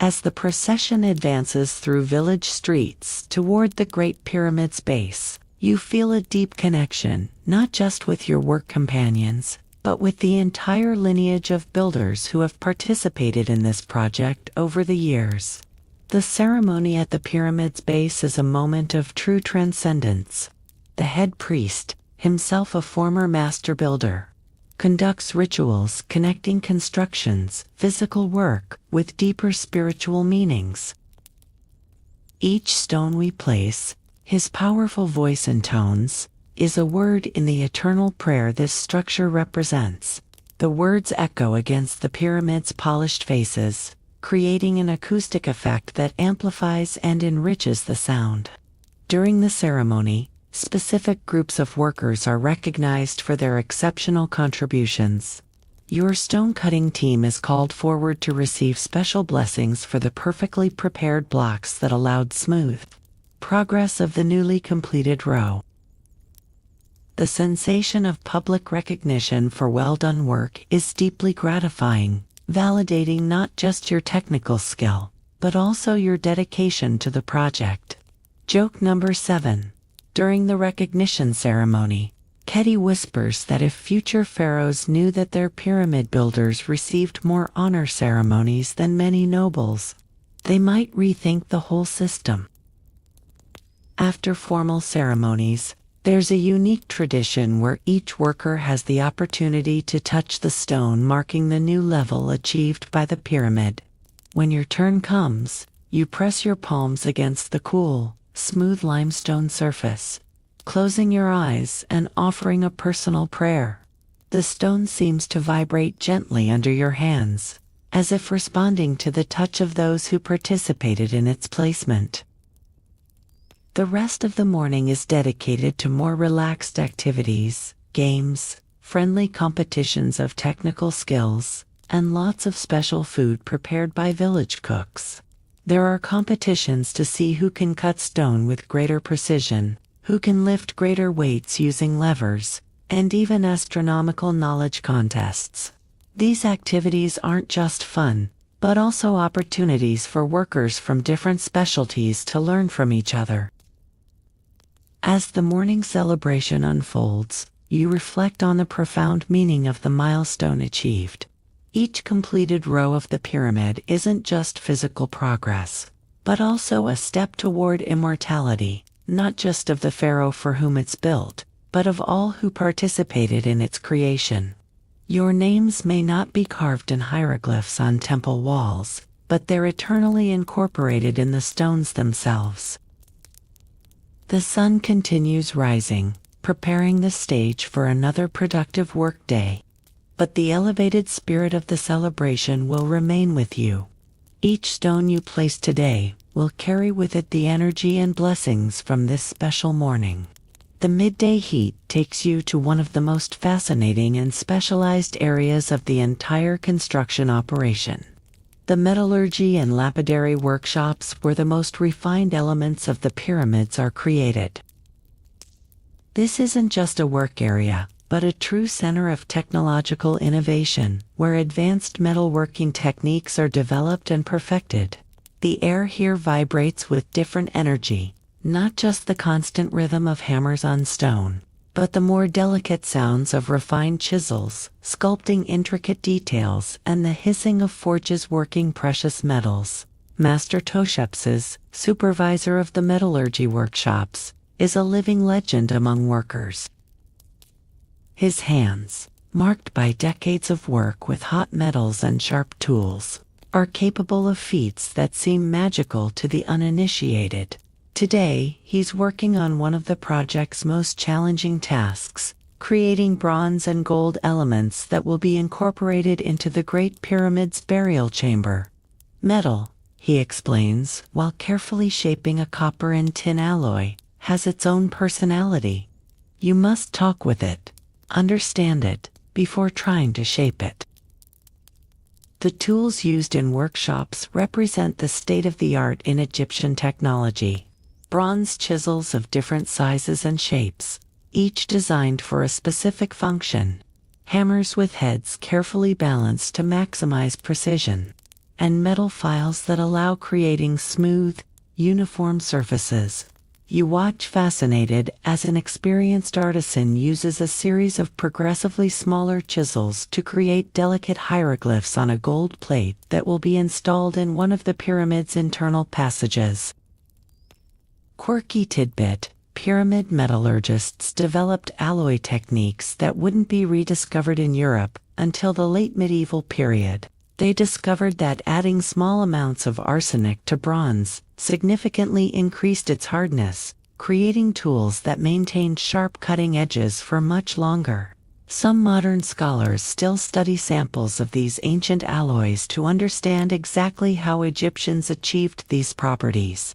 As the procession advances through village streets toward the Great Pyramid's base, you feel a deep connection, not just with your work companions, but with the entire lineage of builders who have participated in this project over the years. The ceremony at the pyramid's base is a moment of true transcendence. The head priest, himself a former master builder, conducts rituals connecting construction's physical work with deeper spiritual meanings. Each stone we place, his powerful voice intones, is a word in the eternal prayer this structure represents. The words echo against the pyramid's polished faces, creating an acoustic effect that amplifies and enriches the sound. During the ceremony, specific groups of workers are recognized for their exceptional contributions. Your stone cutting team is called forward to receive special blessings for the perfectly prepared blocks that allowed smooth progress of the newly completed row. The sensation of public recognition for well-done work is deeply gratifying, validating not just your technical skill, but also your dedication to the project. Joke number 7. During the recognition ceremony, Khetty whispers that if future pharaohs knew that their pyramid builders received more honor ceremonies than many nobles, they might rethink the whole system. After formal ceremonies, there's a unique tradition where each worker has the opportunity to touch the stone marking the new level achieved by the pyramid. When your turn comes, you press your palms against the cool, smooth limestone surface, closing your eyes and offering a personal prayer. The stone seems to vibrate gently under your hands, as if responding to the touch of those who participated in its placement. The rest of the morning is dedicated to more relaxed activities, games, friendly competitions of technical skills, and lots of special food prepared by village cooks. There are competitions to see who can cut stone with greater precision, who can lift greater weights using levers, and even astronomical knowledge contests. These activities aren't just fun, but also opportunities for workers from different specialties to learn from each other. As the morning celebration unfolds, you reflect on the profound meaning of the milestone achieved. Each completed row of the pyramid isn't just physical progress, but also a step toward immortality, not just of the pharaoh for whom it's built, but of all who participated in its creation. Your names may not be carved in hieroglyphs on temple walls, but they're eternally incorporated in the stones themselves. The sun continues rising, preparing the stage for another productive workday. But the elevated spirit of the celebration will remain with you. Each stone you place today will carry with it the energy and blessings from this special morning. The midday heat takes you to one of the most fascinating and specialized areas of the entire construction operation. The metallurgy and lapidary workshops where the most refined elements of the pyramids are created. This isn't just a work area, but a true center of technological innovation, where advanced metalworking techniques are developed and perfected. The air here vibrates with different energy, not just the constant rhythm of hammers on stone, but the more delicate sounds of refined chisels, sculpting intricate details, and the hissing of forges working precious metals. Master Toshepses, supervisor of the metallurgy workshops, is a living legend among workers. His hands, marked by decades of work with hot metals and sharp tools, are capable of feats that seem magical to the uninitiated. Today, he's working on one of the project's most challenging tasks, creating bronze and gold elements that will be incorporated into the Great Pyramid's burial chamber. Metal, he explains, while carefully shaping a copper and tin alloy, has its own personality. You must talk with it, understand it, before trying to shape it. The tools used in workshops represent the state-of-the-art in Egyptian technology. Bronze chisels of different sizes and shapes, each designed for a specific function. Hammers with heads carefully balanced to maximize precision. And metal files that allow creating smooth, uniform surfaces. You watch fascinated as an experienced artisan uses a series of progressively smaller chisels to create delicate hieroglyphs on a gold plate that will be installed in one of the pyramid's internal passages. Quirky tidbit: pyramid metallurgists developed alloy techniques that wouldn't be rediscovered in Europe until the late medieval period. They discovered that adding small amounts of arsenic to bronze significantly increased its hardness, creating tools that maintained sharp cutting edges for much longer. Some modern scholars still study samples of these ancient alloys to understand exactly how Egyptians achieved these properties.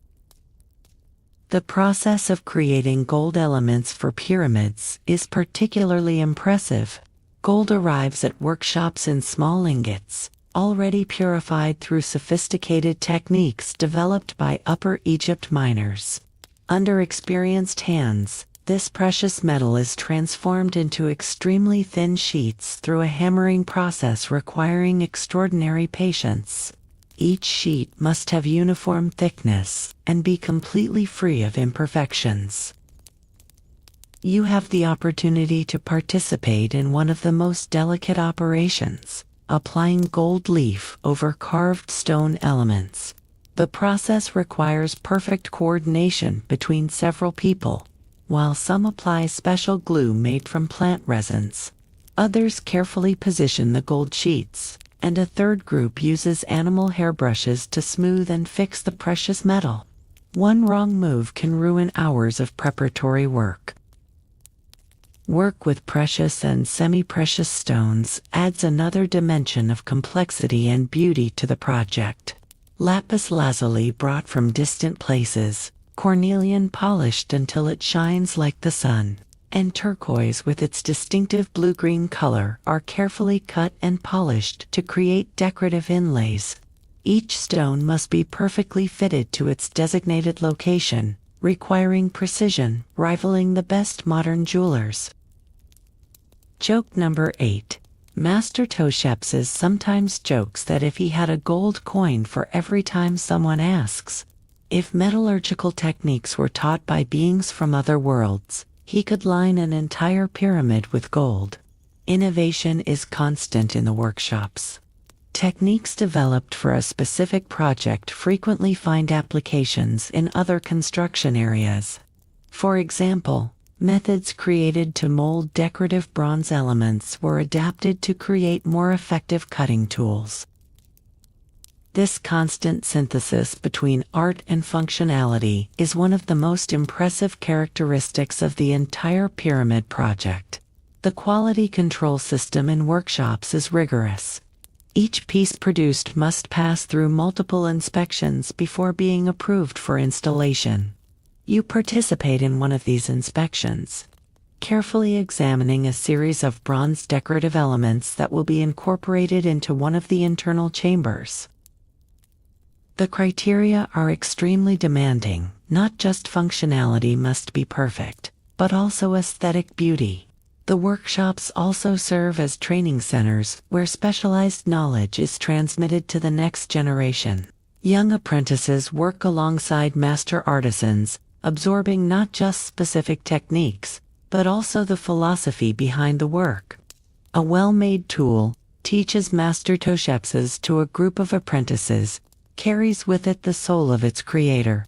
The process of creating gold elements for pyramids is particularly impressive. Gold arrives at workshops in small ingots, already purified through sophisticated techniques developed by Upper Egypt miners. Under experienced hands, this precious metal is transformed into extremely thin sheets through a hammering process requiring extraordinary patience. Each sheet must have uniform thickness and be completely free of imperfections. You have the opportunity to participate in one of the most delicate operations, applying gold leaf over carved stone elements. The process requires perfect coordination between several people. While some apply special glue made from plant resins, others carefully position the gold sheets, and a third group uses animal hairbrushes to smooth and fix the precious metal. One wrong move can ruin hours of preparatory work. Work with precious and semi-precious stones adds another dimension of complexity and beauty to the project. Lapis lazuli brought from distant places, cornelian polished until it shines like the sun, and turquoise with its distinctive blue-green color are carefully cut and polished to create decorative inlays. Each stone must be perfectly fitted to its designated location, requiring precision rivaling the best modern jewelers. Joke number 8. Master Toshepses sometimes jokes that if he had a gold coin for every time someone asks if metallurgical techniques were taught by beings from other worlds, he could line an entire pyramid with gold. Innovation is constant in the workshops. Techniques developed for a specific project frequently find applications in other construction areas. For example, methods created to mold decorative bronze elements were adapted to create more effective cutting tools. This constant synthesis between art and functionality is one of the most impressive characteristics of the entire pyramid project. The quality control system in workshops is rigorous. Each piece produced must pass through multiple inspections before being approved for installation. You participate in one of these inspections, carefully examining a series of bronze decorative elements that will be incorporated into one of the internal chambers. The criteria are extremely demanding. Not just functionality must be perfect, but also aesthetic beauty. The workshops also serve as training centers where specialized knowledge is transmitted to the next generation. Young apprentices work alongside master artisans, absorbing not just specific techniques, but also the philosophy behind the work. A well-made tool teaches Master Toshepses to a group of apprentices, carries with it the soul of its creator.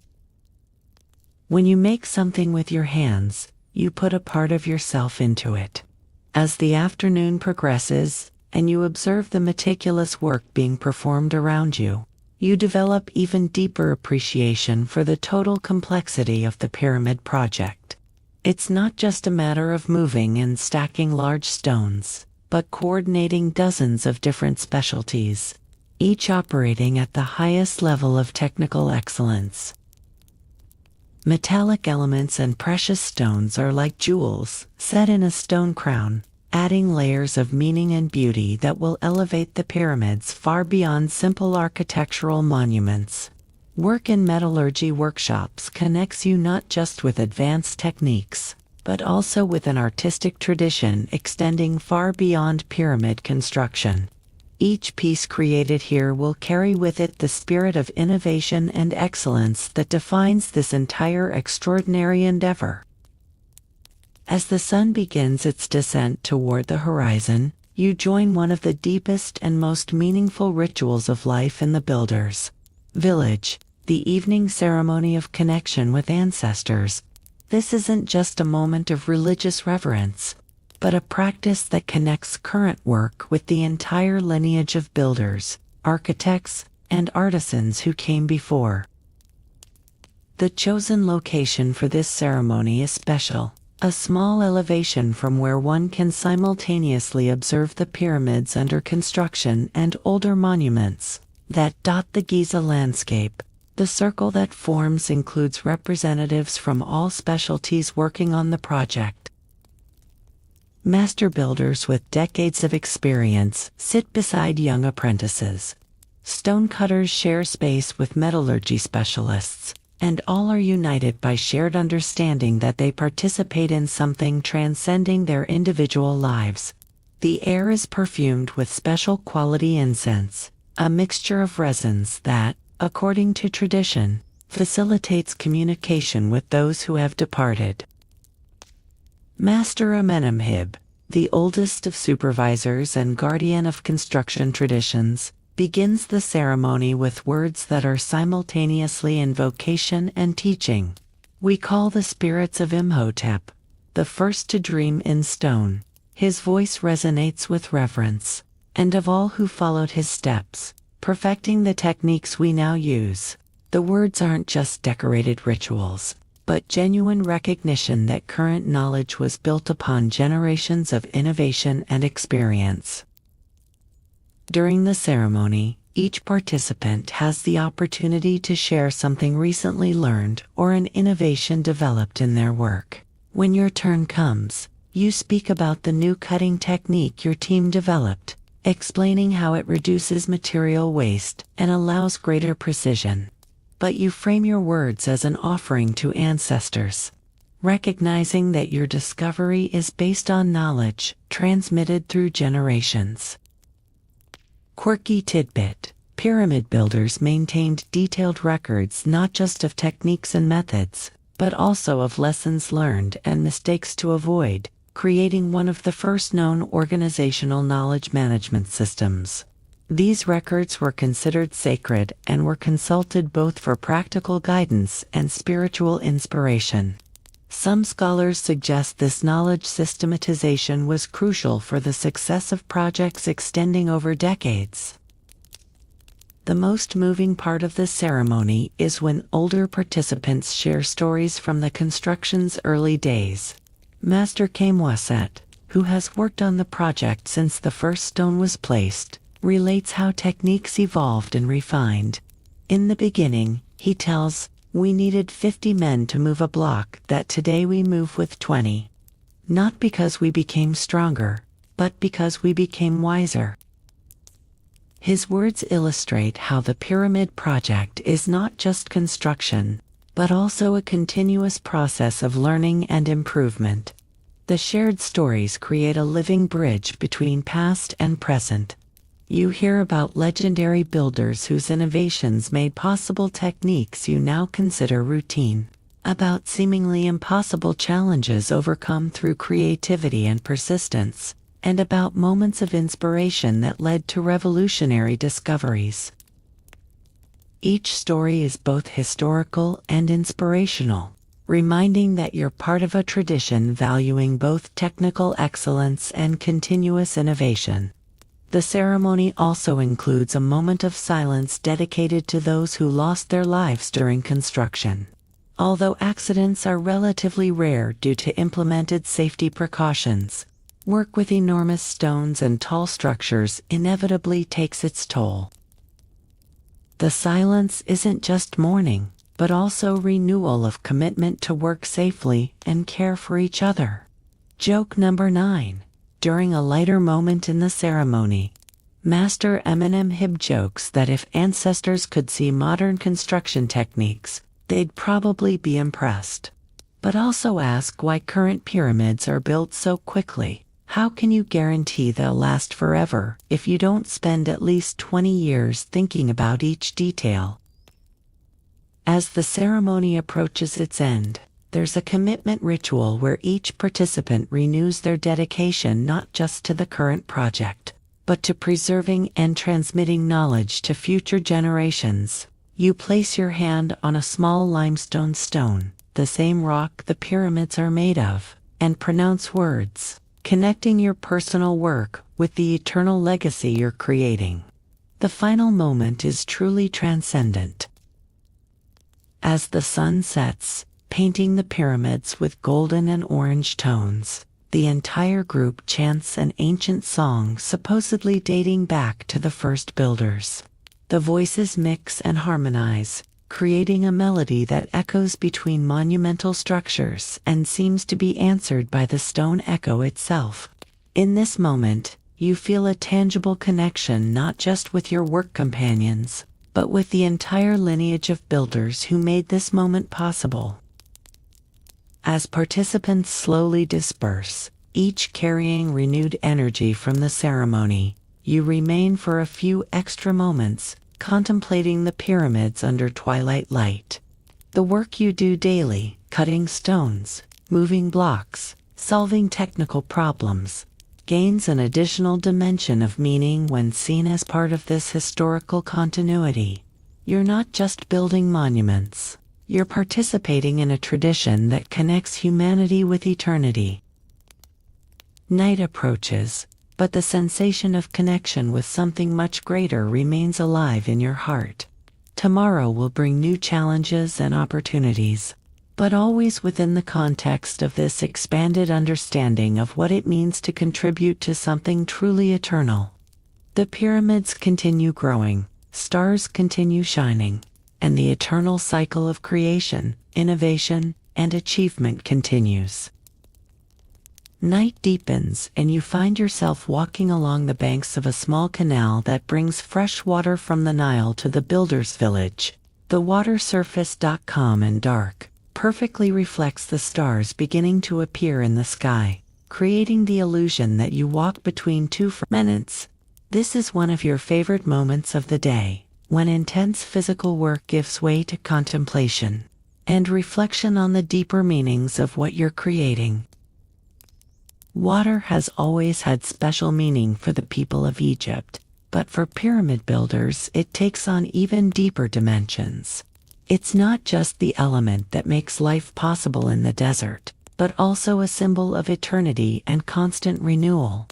When you make something with your hands, you put a part of yourself into it. As the afternoon progresses, and you observe the meticulous work being performed around you, you develop even deeper appreciation for the total complexity of the pyramid project. It's not just a matter of moving and stacking large stones, but coordinating dozens of different specialties, each operating at the highest level of technical excellence. Metallic elements and precious stones are like jewels set in a stone crown, adding layers of meaning and beauty that will elevate the pyramids far beyond simple architectural monuments. Work in metallurgy workshops connects you not just with advanced techniques, but also with an artistic tradition extending far beyond pyramid construction. Each piece created here will carry with it the spirit of innovation and excellence that defines this entire extraordinary endeavor. As the sun begins its descent toward the horizon, you join one of the deepest and most meaningful rituals of life in the builder's village, the evening ceremony of connection with ancestors. This isn't just a moment of religious reverence, but a practice that connects current work with the entire lineage of builders, architects, and artisans who came before. The chosen location for this ceremony is special, a small elevation from where one can simultaneously observe the pyramids under construction and older monuments that dot the Giza landscape. The circle that forms includes representatives from all specialties working on the project. Master builders with decades of experience sit beside young apprentices. Stonecutters share space with metallurgy specialists, and all are united by shared understanding that they participate in something transcending their individual lives. The air is perfumed with special quality incense, a mixture of resins that, according to tradition, facilitates communication with those who have departed. Master Amenemhib, the oldest of supervisors and guardian of construction traditions, begins the ceremony with words that are simultaneously invocation and teaching. We call the spirits of Imhotep, the first to dream in stone. His voice resonates with reverence, and of all who followed his steps, perfecting the techniques we now use. The words aren't just decorated rituals, but genuine recognition that current knowledge was built upon generations of innovation and experience. During the ceremony, each participant has the opportunity to share something recently learned or an innovation developed in their work. When your turn comes, you speak about the new cutting technique your team developed, explaining how it reduces material waste and allows greater precision. But you frame your words as an offering to ancestors, recognizing that your discovery is based on knowledge transmitted through generations. Quirky tidbit: pyramid builders maintained detailed records not just of techniques and methods, but also of lessons learned and mistakes to avoid, creating one of the first known organizational knowledge management systems. These records were considered sacred and were consulted both for practical guidance and spiritual inspiration. Some scholars suggest this knowledge systematization was crucial for the success of projects extending over decades. The most moving part of the ceremony is when older participants share stories from the construction's early days. Master Kamwaset, who has worked on the project since the first stone was placed, relates how techniques evolved and refined. In the beginning, he tells, we needed 50 men to move a block that today we move with 20. Not because we became stronger, but because we became wiser. His words illustrate how the pyramid project is not just construction, but also a continuous process of learning and improvement. The shared stories create a living bridge between past and present. You hear about legendary builders whose innovations made possible techniques you now consider routine, about seemingly impossible challenges overcome through creativity and persistence, and about moments of inspiration that led to revolutionary discoveries. Each story is both historical and inspirational, reminding that you're part of a tradition valuing both technical excellence and continuous innovation. The ceremony also includes a moment of silence dedicated to those who lost their lives during construction. Although accidents are relatively rare due to implemented safety precautions, work with enormous stones and tall structures inevitably takes its toll. The silence isn't just mourning, but also renewal of commitment to work safely and care for each other. Joke number 9. During a lighter moment in the ceremony, Master Amenemhib jokes that if ancestors could see modern construction techniques, they'd probably be impressed. But also ask why current pyramids are built so quickly. How can you guarantee they'll last forever if you don't spend at least 20 years thinking about each detail? As the ceremony approaches its end, there's a commitment ritual where each participant renews their dedication not just to the current project, but to preserving and transmitting knowledge to future generations. You place your hand on a small limestone stone, the same rock the pyramids are made of, and pronounce words, connecting your personal work with the eternal legacy you're creating. The final moment is truly transcendent. As the sun sets, painting the pyramids with golden and orange tones, the entire group chants an ancient song supposedly dating back to the first builders. The voices mix and harmonize, creating a melody that echoes between monumental structures and seems to be answered by the stone echo itself. In this moment, you feel a tangible connection not just with your work companions, but with the entire lineage of builders who made this moment possible. As participants slowly disperse, each carrying renewed energy from the ceremony, you remain for a few extra moments, contemplating the pyramids under twilight light. The work you do daily, cutting stones, moving blocks, solving technical problems, gains an additional dimension of meaning when seen as part of this historical continuity. You're not just building monuments. You're participating in a tradition that connects humanity with eternity. Night approaches, but the sensation of connection with something much greater remains alive in your heart. Tomorrow will bring new challenges and opportunities, but always within the context of this expanded understanding of what it means to contribute to something truly eternal. The pyramids continue growing, stars continue shining, and the eternal cycle of creation, innovation, and achievement continues. Night deepens and you find yourself walking along the banks of a small canal that brings fresh water from the Nile to the builder's village. The water surface, calm and dark, perfectly reflects the stars beginning to appear in the sky, creating the illusion that you walk between two firmaments. This is one of your favorite moments of the day, when intense physical work gives way to contemplation and reflection on the deeper meanings of what you're creating. Water has always had special meaning for the people of Egypt, but for pyramid builders it takes on even deeper dimensions. It's not just the element that makes life possible in the desert, but also a symbol of eternity and constant renewal.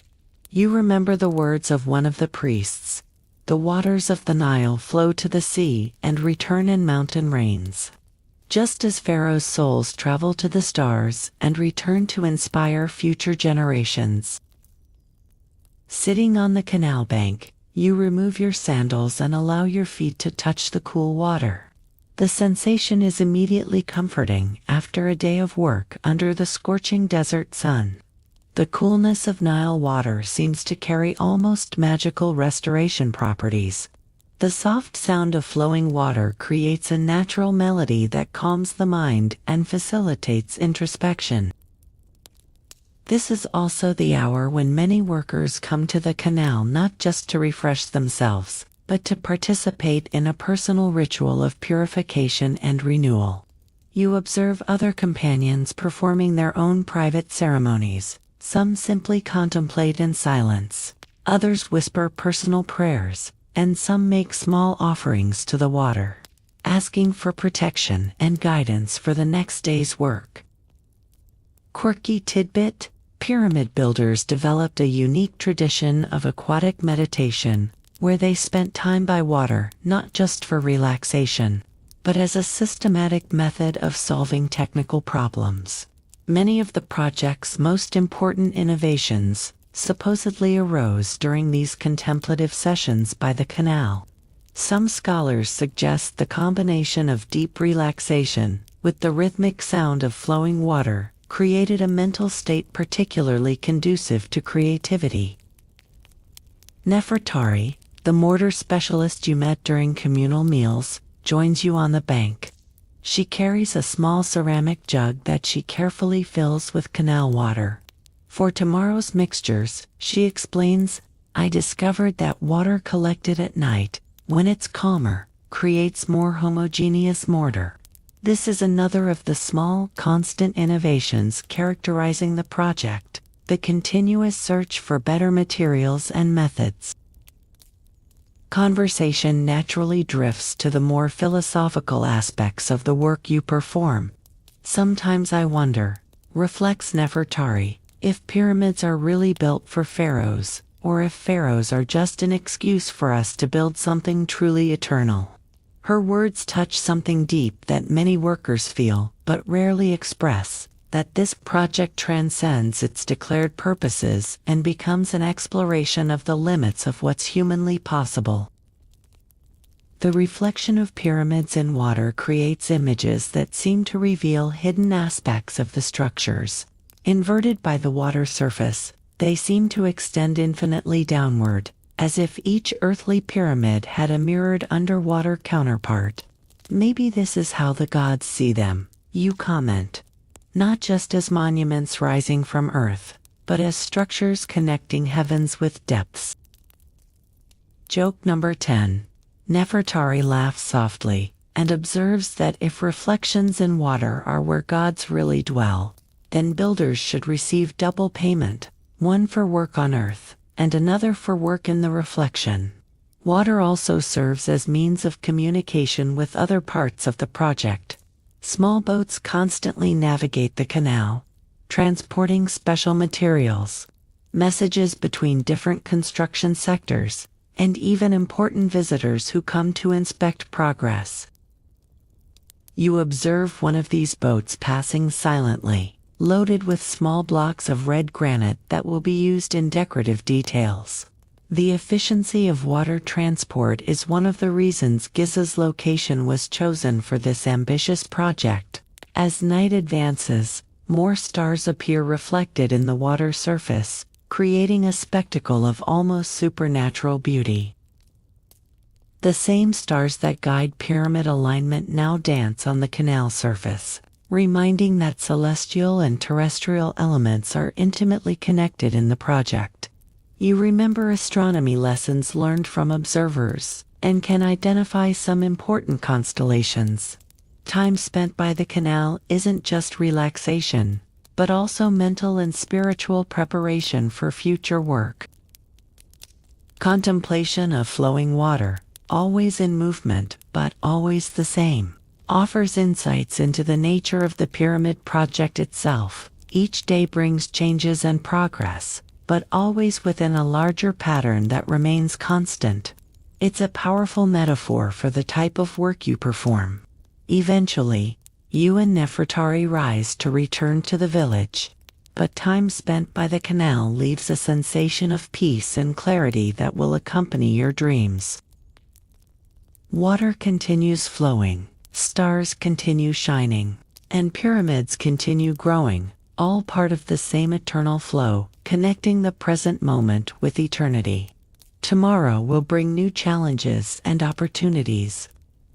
You remember the words of one of the priests, "The waters of the Nile flow to the sea and return in mountain rains." Just as Pharaoh's souls travel to the stars and return to inspire future generations. Sitting on the canal bank, you remove your sandals and allow your feet to touch the cool water. The sensation is immediately comforting after a day of work under the scorching desert sun. The coolness of Nile water seems to carry almost magical restoration properties. The soft sound of flowing water creates a natural melody that calms the mind and facilitates introspection. This is also the hour when many workers come to the canal not just to refresh themselves, but to participate in a personal ritual of purification and renewal. You observe other companions performing their own private ceremonies. Some simply contemplate in silence, others whisper personal prayers, and some make small offerings to the water, asking for protection and guidance for the next day's work. Quirky tidbit: pyramid builders developed a unique tradition of aquatic meditation, where they spent time by water not just for relaxation, but as a systematic method of solving technical problems. Many of the project's most important innovations supposedly arose during these contemplative sessions by the canal. Some scholars suggest the combination of deep relaxation with the rhythmic sound of flowing water created a mental state particularly conducive to creativity. Nefertari, the mortar specialist you met during communal meals, joins you on the bank. She carries a small ceramic jug that she carefully fills with canal water. For tomorrow's mixtures, she explains, "I discovered that water collected at night, when it's calmer, creates more homogeneous mortar." This is another of the small, constant innovations characterizing the project, the continuous search for better materials and methods. Conversation naturally drifts to the more philosophical aspects of the work you perform. "Sometimes I wonder," reflects Nefertari, "if pyramids are really built for pharaohs, or if pharaohs are just an excuse for us to build something truly eternal." Her words touch something deep that many workers feel, but rarely express, that this project transcends its declared purposes and becomes an exploration of the limits of what's humanly possible. The reflection of pyramids in water creates images that seem to reveal hidden aspects of the structures. Inverted by the water surface, They seem to extend infinitely downward, as if each earthly pyramid had a mirrored underwater counterpart. Maybe this is how the gods see them, you comment. Not just as monuments rising from earth, but as structures connecting heavens with depths. Joke number 10. Nefertari laughs softly, and observes that if reflections in water are where gods really dwell, then builders should receive double payment, one for work on earth, and another for work in the reflection. Water also serves as means of communication with other parts of the project. Small boats constantly navigate the canal, transporting special materials, messages between different construction sectors, and even important visitors who come to inspect progress. You observe one of these boats passing silently, loaded with small blocks of red granite that will be used in decorative details. The efficiency of water transport is one of the reasons Giza's location was chosen for this ambitious project. As night advances, more stars appear reflected in the water surface, creating a spectacle of almost supernatural beauty. The same stars that guide pyramid alignment now dance on the canal surface, reminding that celestial and terrestrial elements are intimately connected in the project. You remember astronomy lessons learned from observers, and can identify some important constellations. Time spent by the canal isn't just relaxation, but also mental and spiritual preparation for future work. Contemplation of flowing water, always in movement but always the same, offers insights into the nature of the pyramid project itself. Each day brings changes and progress, but always within a larger pattern that remains constant. It's a powerful metaphor for the type of work you perform. Eventually, you and Nefertari rise to return to the village, but time spent by the canal leaves a sensation of peace and clarity that will accompany your dreams. Water continues flowing, stars continue shining, and pyramids continue growing, all part of the same eternal flow, connecting the present moment with eternity. Tomorrow will bring new challenges and opportunities,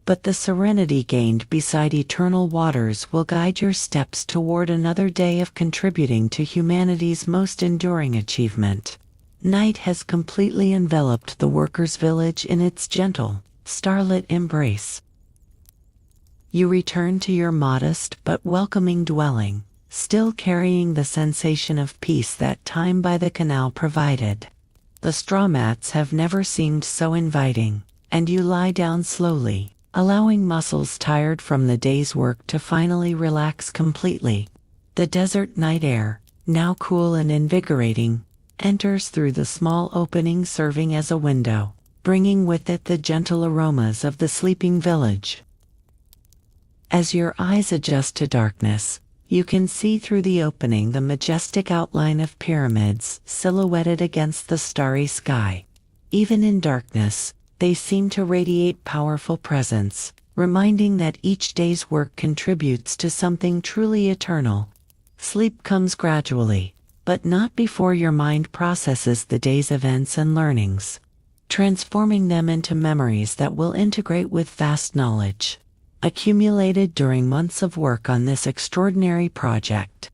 but the serenity gained beside eternal waters will guide your steps toward another day of contributing to humanity's most enduring achievement. Night has completely enveloped the workers' village in its gentle, starlit embrace. You return to your modest but welcoming dwelling, still carrying the sensation of peace that time by the canal provided. The straw mats have never seemed so inviting, and you lie down slowly, allowing muscles tired from the day's work to finally relax completely. The desert night air, now cool and invigorating, enters through the small opening serving as a window, bringing with it the gentle aromas of the sleeping village. As your eyes adjust to darkness, you can see through the opening the majestic outline of pyramids silhouetted against the starry sky. Even in darkness, they seem to radiate powerful presence, reminding that each day's work contributes to something truly eternal. Sleep comes gradually, but not before your mind processes the day's events and learnings, transforming them into memories that will integrate with vast knowledge accumulated during months of work on this extraordinary project.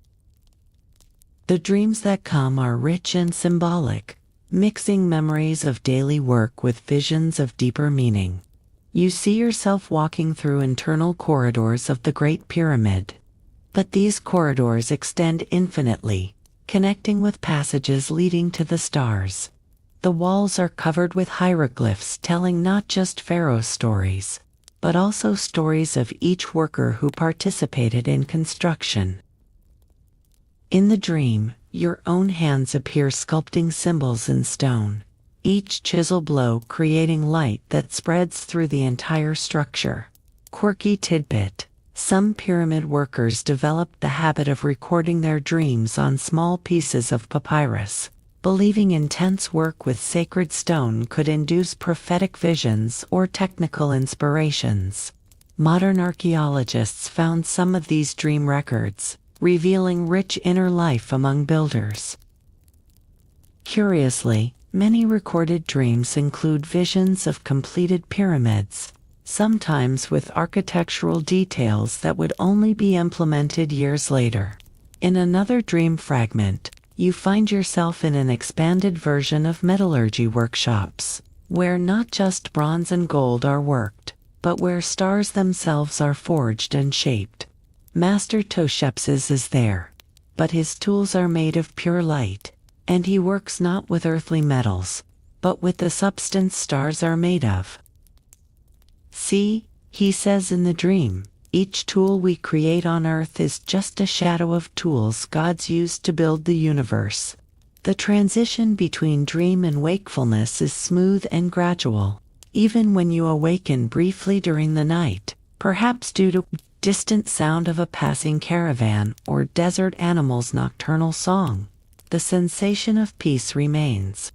The dreams that come are rich and symbolic, mixing memories of daily work with visions of deeper meaning. You see yourself walking through internal corridors of the Great Pyramid, but these corridors extend infinitely, connecting with passages leading to the stars. The walls are covered with hieroglyphs telling not just pharaoh stories, but also stories of each worker who participated in construction. In the dream, your own hands appear sculpting symbols in stone, each chisel blow creating light that spreads through the entire structure. Quirky tidbit: some pyramid workers developed the habit of recording their dreams on small pieces of papyrus, believing intense work with sacred stone could induce prophetic visions or technical inspirations. Modern archaeologists found some of these dream records, revealing rich inner life among builders. Curiously, many recorded dreams include visions of completed pyramids, sometimes with architectural details that would only be implemented years later. In another dream fragment, you find yourself in an expanded version of metallurgy workshops, where not just bronze and gold are worked, but where stars themselves are forged and shaped. Master Toshepsis is there, but his tools are made of pure light, and he works not with earthly metals, but with the substance stars are made of. See, he says in the dream, each tool we create on earth is just a shadow of tools God's used to build the universe. The transition between dream and wakefulness is smooth and gradual, even when you awaken briefly during the night, perhaps due to distant sound of a passing caravan or desert animal's nocturnal song. The sensation of peace remains.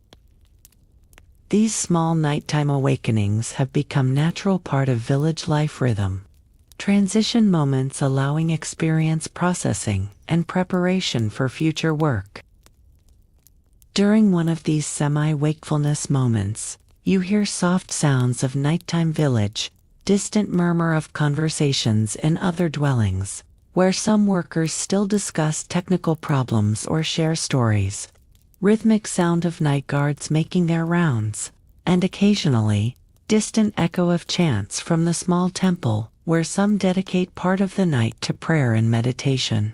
These small nighttime awakenings have become natural part of village life rhythm. Transition moments allowing experience processing and preparation for future work. During one of these semi-wakefulness moments, you hear soft sounds of nighttime village, distant murmur of conversations in other dwellings, where some workers still discuss technical problems or share stories. Rhythmic sound of night guards making their rounds, and occasionally, distant echo of chants from the small temple, where some dedicate part of the night to prayer and meditation.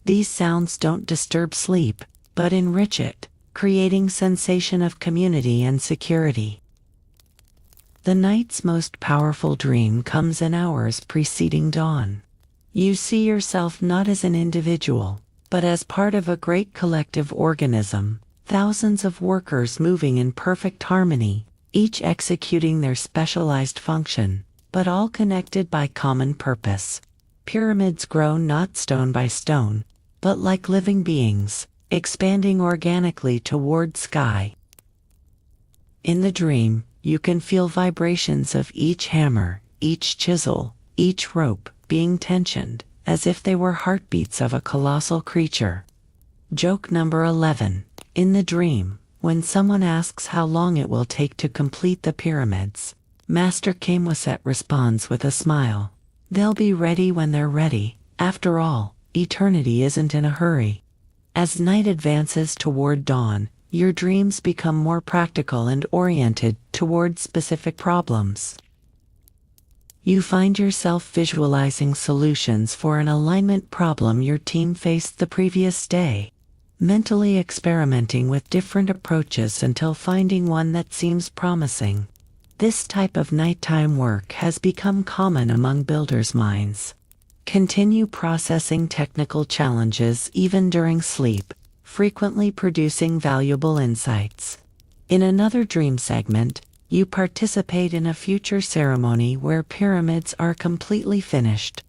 These sounds don't disturb sleep, but enrich it, creating sensation of community and security. The night's most powerful dream comes in hours preceding dawn. You see yourself not as an individual, but as part of a great collective organism, thousands of workers moving in perfect harmony, each executing their specialized function, but all connected by common purpose. Pyramids grow not stone by stone, but like living beings, expanding organically toward sky. In the dream, you can feel vibrations of each hammer, each chisel, each rope, being tensioned, as if they were heartbeats of a colossal creature. Joke number 11. In the dream, when someone asks how long it will take to complete the pyramids, Master Kamwaset responds with a smile. They'll be ready when they're ready. After all, eternity isn't in a hurry. As night advances toward dawn, your dreams become more practical and oriented toward specific problems. You find yourself visualizing solutions for an alignment problem your team faced the previous day, mentally experimenting with different approaches until finding one that seems promising. This type of nighttime work has become common among builders' minds. Continue processing technical challenges even during sleep, frequently producing valuable insights. In another dream segment, you participate in a future ceremony where pyramids are completely finished.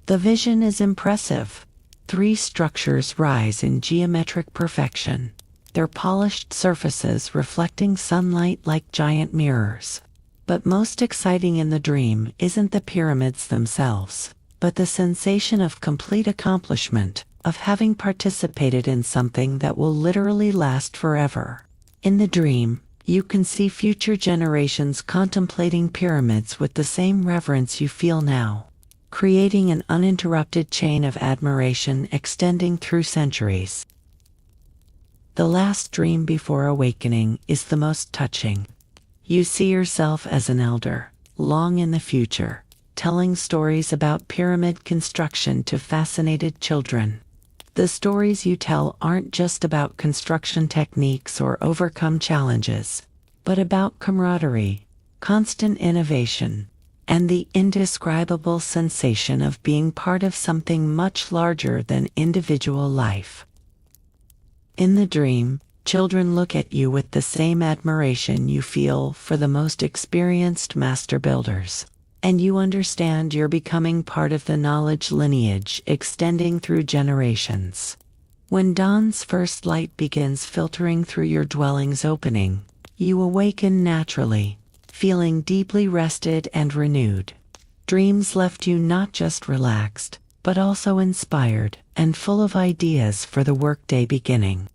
The vision is impressive. 3 structures rise in geometric perfection, their polished surfaces reflecting sunlight like giant mirrors. But most exciting in the dream isn't the pyramids themselves, but the sensation of complete accomplishment, of having participated in something that will literally last forever. In the dream, you can see future generations contemplating pyramids with the same reverence you feel now, creating an uninterrupted chain of admiration extending through centuries. The last dream before awakening is the most touching. You see yourself as an elder, long in the future, telling stories about pyramid construction to fascinated children. The stories you tell aren't just about construction techniques or overcome challenges, but about camaraderie, constant innovation, and the indescribable sensation of being part of something much larger than individual life. In the dream, children look at you with the same admiration you feel for the most experienced master builders, and you understand you're becoming part of the knowledge lineage extending through generations. When dawn's first light begins filtering through your dwelling's opening, you awaken naturally, feeling deeply rested and renewed. Dreams left you not just relaxed, but also inspired and full of ideas for the workday beginning.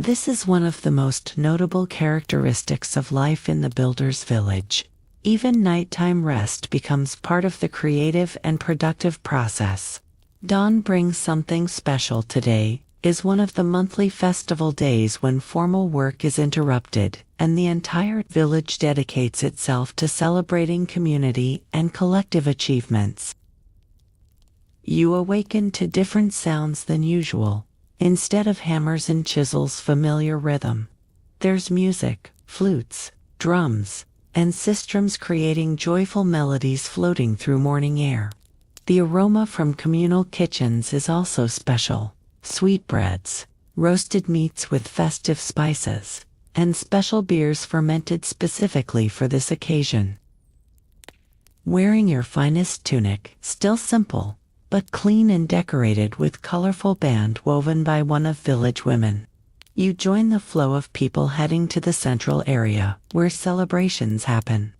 This is one of the most notable characteristics of life in the builder's village. Even nighttime rest becomes part of the creative and productive process. Dawn brings something special today is one of the monthly festival days when formal work is interrupted, and the entire village dedicates itself to celebrating community and collective achievements. You awaken to different sounds than usual. Instead of hammers and chisels' familiar rhythm, there's music, flutes, drums, and sistrums creating joyful melodies floating through morning air. The aroma from communal kitchens is also special. Sweetbreads, roasted meats with festive spices, and special beers fermented specifically for this occasion. Wearing your finest tunic, still simple, but clean and decorated with colorful band woven by one of village women, you join the flow of people heading to the central area, where celebrations happen.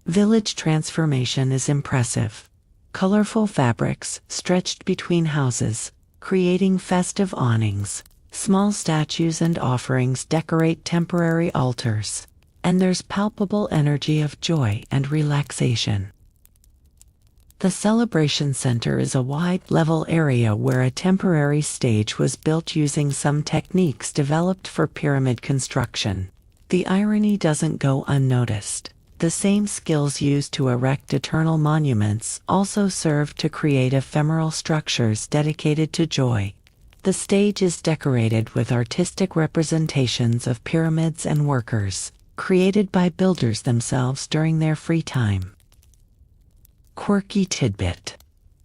Village transformation is impressive. Colorful fabrics stretched between houses, creating festive awnings. Small statues and offerings decorate temporary altars, and there's palpable energy of joy and relaxation. The celebration center is a wide, level area where a temporary stage was built using some techniques developed for pyramid construction. The irony doesn't go unnoticed. The same skills used to erect eternal monuments also serve to create ephemeral structures dedicated to joy. The stage is decorated with artistic representations of pyramids and workers, created by builders themselves during their free time. Quirky tidbit.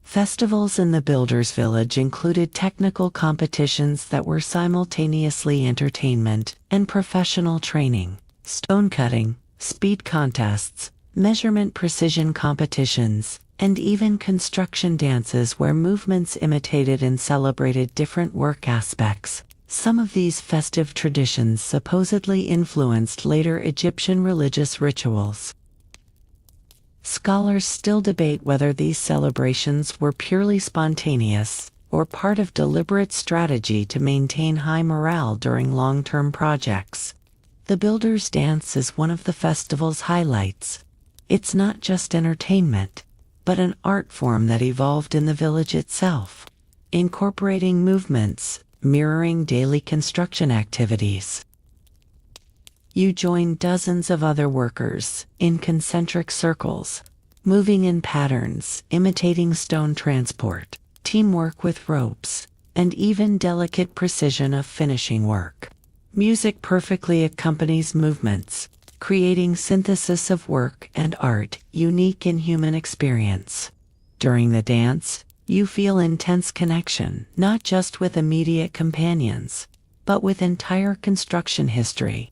Festivals in the Builders' Village included technical competitions that were simultaneously entertainment and professional training. Stone cutting, speed contests, measurement precision competitions, and even construction dances where movements imitated and celebrated different work aspects. Some of these festive traditions supposedly influenced later Egyptian religious rituals. Scholars still debate whether these celebrations were purely spontaneous or part of deliberate strategy to maintain high morale during long-term projects. The Builders' Dance is one of the festival's highlights. It's not just entertainment, but an art form that evolved in the village itself, incorporating movements mirroring daily construction activities. You join dozens of other workers in concentric circles, moving in patterns imitating stone transport, teamwork with ropes, and even delicate precision of finishing work. Music perfectly accompanies movements, creating synthesis of work and art unique in human experience. During the dance, you feel intense connection, not just with immediate companions, but with entire construction history.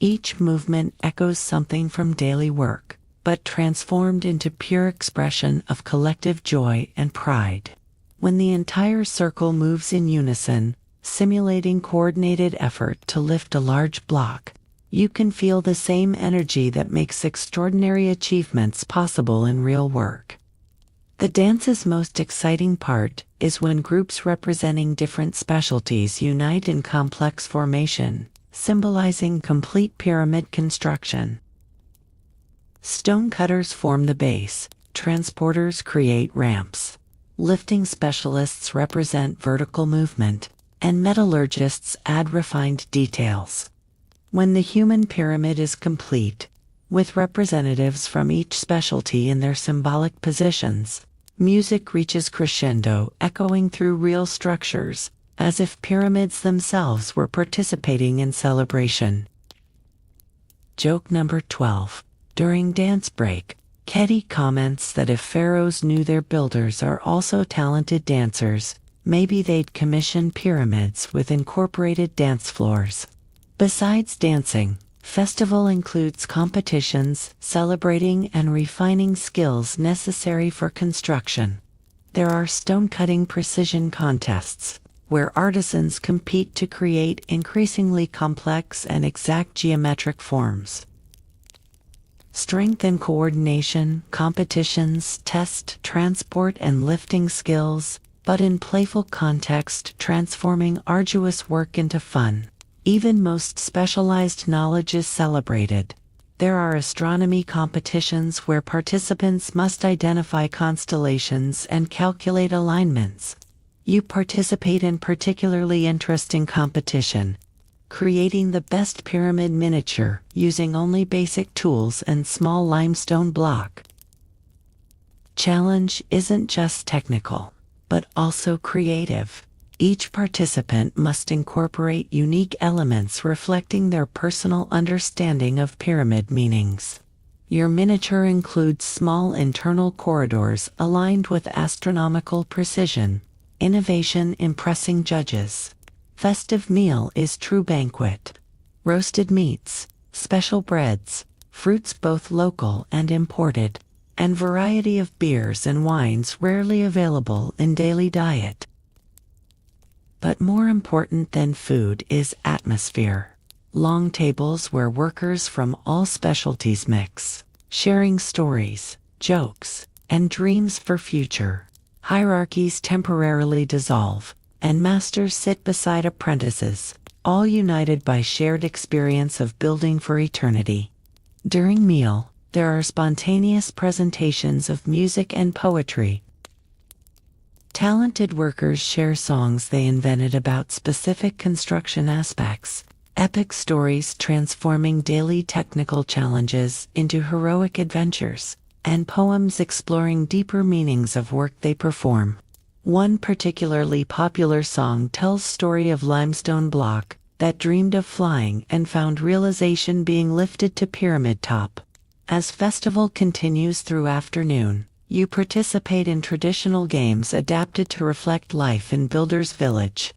Each movement echoes something from daily work, but transformed into pure expression of collective joy and pride. When the entire circle moves in unison, simulating coordinated effort to lift a large block, you can feel the same energy that makes extraordinary achievements possible in real work. The dance's most exciting part is when groups representing different specialties unite in complex formation, symbolizing complete pyramid construction. Stonecutters form the base, transporters create ramps, lifting specialists represent vertical movement, and metallurgists add refined details. When the human pyramid is complete, with representatives from each specialty in their symbolic positions, music reaches crescendo, echoing through real structures, as if pyramids themselves were participating in celebration. Joke number 12. During dance break, Ketty comments that if pharaohs knew their builders are also talented dancers, maybe they'd commission pyramids with incorporated dance floors. Besides dancing, festival includes competitions celebrating and refining skills necessary for construction. There are stone-cutting precision contests, where artisans compete to create increasingly complex and exact geometric forms. Strength and coordination competitions test transport and lifting skills, but in playful context, transforming arduous work into fun. Even most specialized knowledge is celebrated. There are astronomy competitions where participants must identify constellations and calculate alignments. You participate in particularly interesting competition, creating the best pyramid miniature using only basic tools and small limestone block. Challenge isn't just technical, but also creative. Each participant must incorporate unique elements reflecting their personal understanding of pyramid meanings. Your miniature includes small internal corridors aligned with astronomical precision, innovation impressing judges. Festive meal is true banquet. Roasted meats, special breads, fruits both local and imported, and variety of beers and wines rarely available in daily diet. But more important than food is atmosphere. Long tables where workers from all specialties mix, sharing stories, jokes, and dreams for future. Hierarchies temporarily dissolve, and masters sit beside apprentices, all united by shared experience of building for eternity. During meal, there are spontaneous presentations of music and poetry. Talented workers share songs they invented about specific construction aspects, epic stories transforming daily technical challenges into heroic adventures, and poems exploring deeper meanings of work they perform. One particularly popular song tells story of limestone block that dreamed of flying and found realization being lifted to pyramid top. As festival continues through afternoon, you participate in traditional games adapted to reflect life in Builders Village.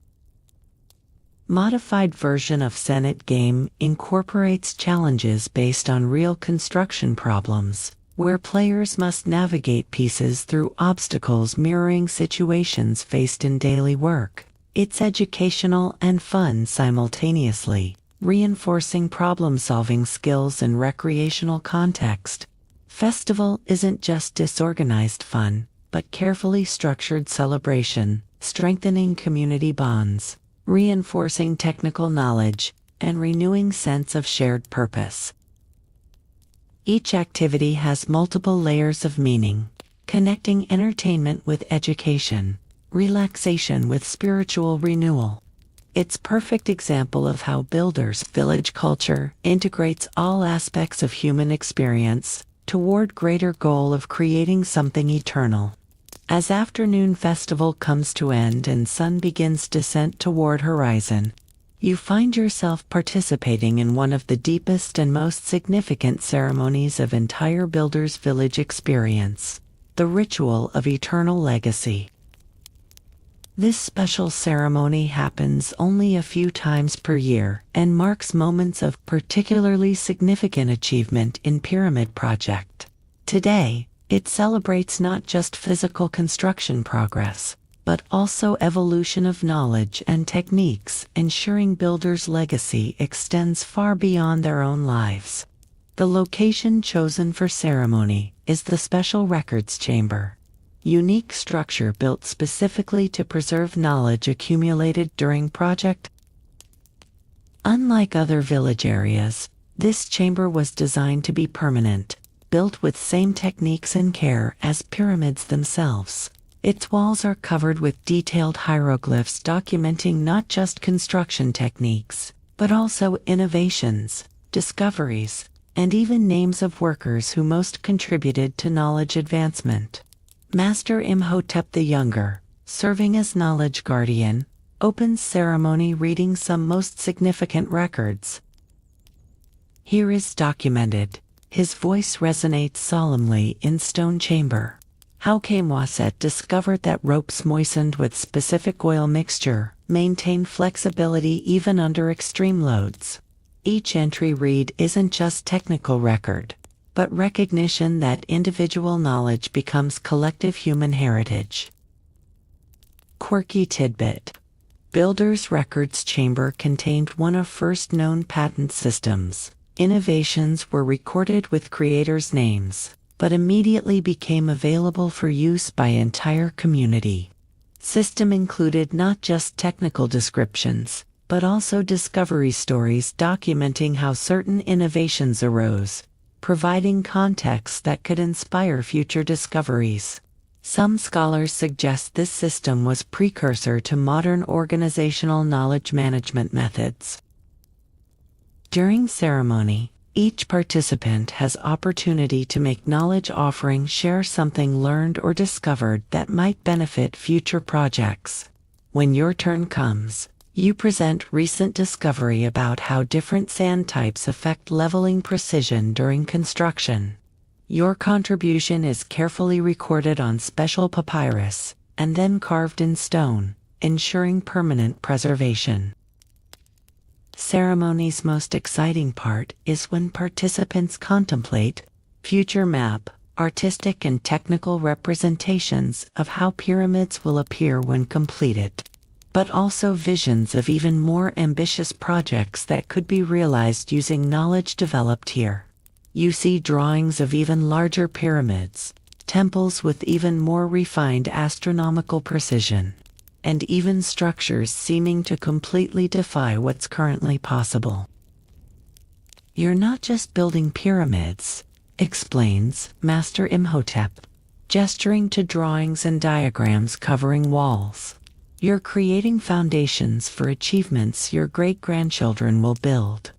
Modified version of Senate game incorporates challenges based on real construction problems, where players must navigate pieces through obstacles mirroring situations faced in daily work. It's educational and fun simultaneously, reinforcing problem-solving skills in recreational context. Festival isn't just disorganized fun, but carefully structured celebration, strengthening community bonds, reinforcing technical knowledge, and renewing sense of shared purpose. Each activity has multiple layers of meaning, connecting entertainment with education, relaxation with spiritual renewal. It's a perfect example of how Builders Village culture integrates all aspects of human experience toward greater goal of creating something eternal. As afternoon festival comes to end and sun begins descent toward horizon, you find yourself participating in one of the deepest and most significant ceremonies of entire Builders Village experience, the ritual of eternal legacy. This special ceremony happens only a few times per year and marks moments of particularly significant achievement in Pyramid Project. Today, it celebrates not just physical construction progress, but also evolution of knowledge and techniques, ensuring builders' legacy extends far beyond their own lives. The location chosen for ceremony is the Special Records Chamber, unique structure built specifically to preserve knowledge accumulated during project. Unlike other village areas, this chamber was designed to be permanent, built with same techniques and care as pyramids themselves. Its walls are covered with detailed hieroglyphs documenting not just construction techniques, but also innovations, discoveries, and even names of workers who most contributed to knowledge advancement. Master Imhotep the Younger, serving as knowledge guardian, opens ceremony reading some most significant records. Here is documented. His voice resonates solemnly in stone chamber. How Kamwaset discovered that ropes moistened with specific oil mixture maintain flexibility even under extreme loads. Each entry read isn't just technical record, but recognition that individual knowledge becomes collective human heritage. Quirky tidbit. Builders Records Chamber contained one of first known patent systems. Innovations were recorded with creators' names, but immediately became available for use by entire community. system included not just technical descriptions, but also discovery stories documenting how certain innovations arose, providing context that could inspire future discoveries. Some scholars suggest this system was precursor to modern organizational knowledge management methods. During ceremony, each participant has opportunity to make knowledge offering, share something learned or discovered that might benefit future projects. When your turn comes, you present recent discovery about how different sand types affect leveling precision during construction. Your contribution is carefully recorded on special papyrus and then carved in stone, ensuring permanent preservation. Ceremony's most exciting part is when participants contemplate future map, artistic and technical representations of how pyramids will appear when completed, but also visions of even more ambitious projects that could be realized using knowledge developed here. You see drawings of even larger pyramids, temples with even more refined astronomical precision, and even structures seeming to completely defy what's currently possible. You're not just building pyramids, explains Master Imhotep, gesturing to drawings and diagrams covering walls. You're creating foundations for achievements your great-grandchildren will build.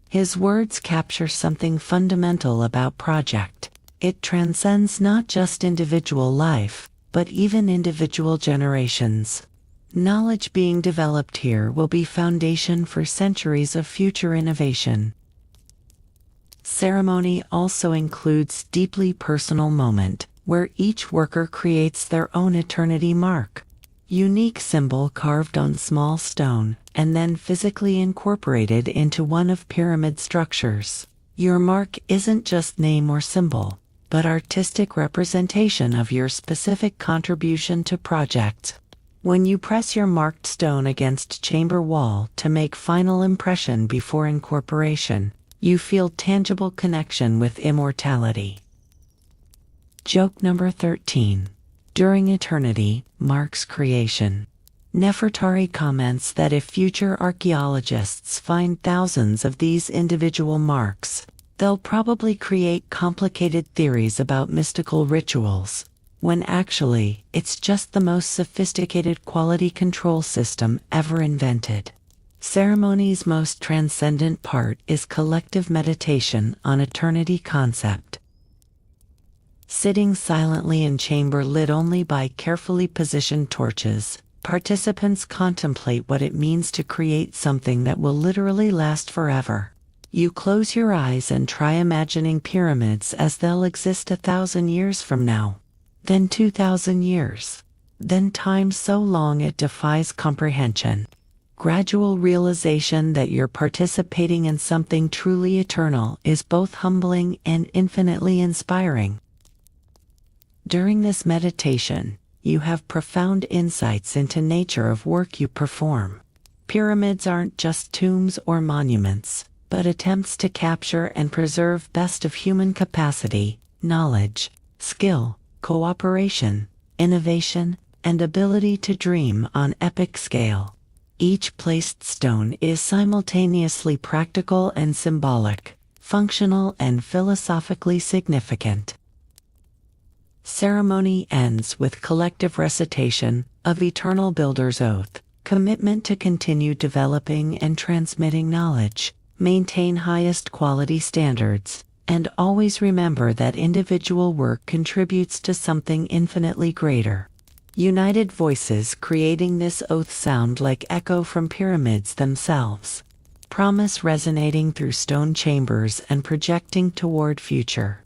His words capture something fundamental about project. It transcends not just individual life, but even individual generations. Knowledge being developed here will be foundation for centuries of future innovation. Ceremony also includes deeply personal moment, where each worker creates their own eternity mark. Unique symbol carved on small stone, and then physically incorporated into one of pyramid structures. Your mark isn't just name or symbol, but artistic representation of your specific contribution to project. When you press your marked stone against chamber wall to make final impression before incorporation, you feel tangible connection with immortality. Joke number 13. During eternity, marks creation. Nefertari comments that if future archaeologists find thousands of these individual marks, they'll probably create complicated theories about mystical rituals, when actually, it's just the most sophisticated quality control system ever invented. Ceremony's most transcendent part is collective meditation on eternity concept. Sitting silently in chamber lit only by carefully positioned torches, participants contemplate what it means to create something that will literally last forever. You close your eyes and try imagining pyramids as they'll exist 1,000 years from now, then 2,000 years, then time so long it defies comprehension. Gradual realization that you're participating in something truly eternal is both humbling and infinitely inspiring. During this meditation, you have profound insights into nature of work you perform. Pyramids aren't just tombs or monuments, but attempts to capture and preserve best of human capacity, knowledge, skill, cooperation, innovation, and ability to dream on epic scale. Each placed stone is simultaneously practical and symbolic, functional and philosophically significant. Ceremony ends with collective recitation of Eternal Builder's Oath, commitment to continue developing and transmitting knowledge, maintain highest quality standards, and always remember that individual work contributes to something infinitely greater. United voices creating this oath sound like echo from pyramids themselves, promise resonating through stone chambers and projecting toward future.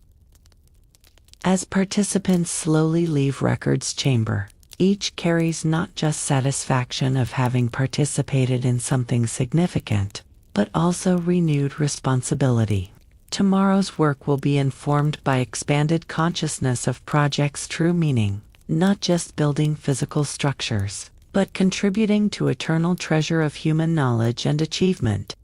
As participants slowly leave Records Chamber, each carries not just satisfaction of having participated in something significant, but also renewed responsibility. Tomorrow's work will be informed by expanded consciousness of project's true meaning, not just building physical structures, but contributing to eternal treasure of human knowledge and achievement.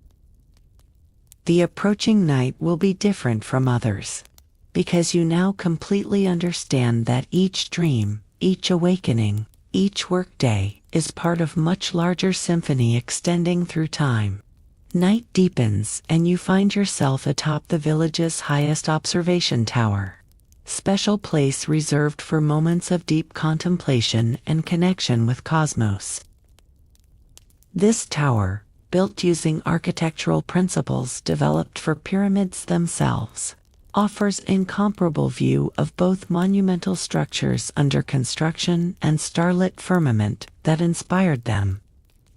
The approaching night will be different from others, because you now completely understand that each dream, each awakening, Each workday is part of much larger symphony extending through time. Night deepens and you find yourself atop the village's highest observation tower. Special place reserved for moments of deep contemplation and connection with cosmos. This tower, built using architectural principles developed for pyramids themselves, offers incomparable view of both monumental structures under construction and starlit firmament that inspired them.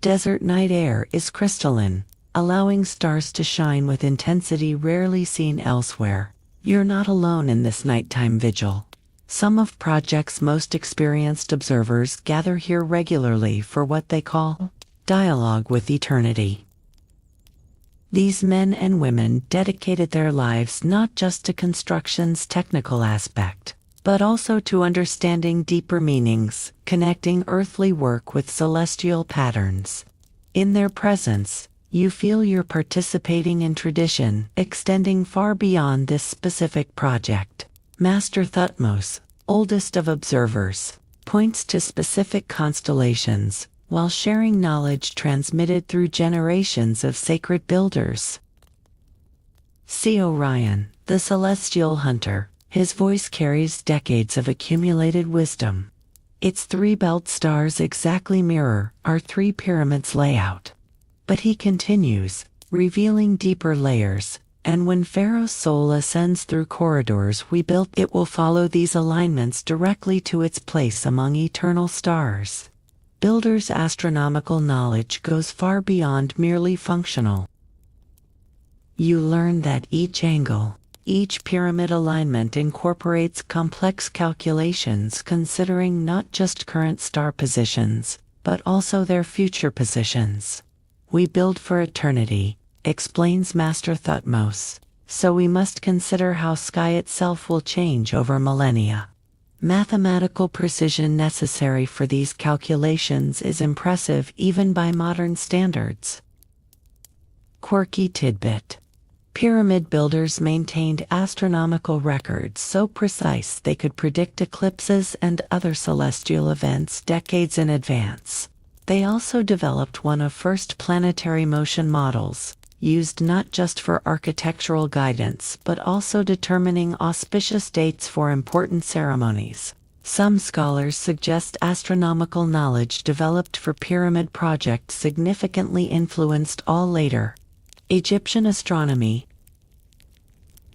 Desert night air is crystalline, allowing stars to shine with intensity rarely seen elsewhere. You're not alone in this nighttime vigil. Some of project's most experienced observers gather here regularly for what they call dialogue with eternity. These men and women dedicated their lives not just to construction's technical aspect, but also to understanding deeper meanings, connecting earthly work with celestial patterns. In their presence, you feel you're participating in tradition, extending far beyond this specific project. Master Thutmose, oldest of observers, points to specific constellations, while sharing knowledge transmitted through generations of sacred builders. See Orion, the celestial hunter. His voice carries decades of accumulated wisdom. Its three belt stars exactly mirror our three pyramids layout. But he continues, revealing deeper layers, and when Pharaoh's soul ascends through corridors we built, it will follow these alignments directly to its place among eternal stars. Builders' astronomical knowledge goes far beyond merely functional. You learn that each angle, each pyramid alignment incorporates complex calculations considering not just current star positions, but also their future positions. We build for eternity, explains Master Thutmose, so we must consider how sky itself will change over millennia. Mathematical precision necessary for these calculations is impressive even by modern standards. Quirky tidbit. Pyramid builders maintained astronomical records so precise they could predict eclipses and other celestial events decades in advance. They also developed one of first planetary motion models, used not just for architectural guidance but also determining auspicious dates for important ceremonies. Some scholars suggest astronomical knowledge developed for pyramid projects significantly influenced all later Egyptian astronomy.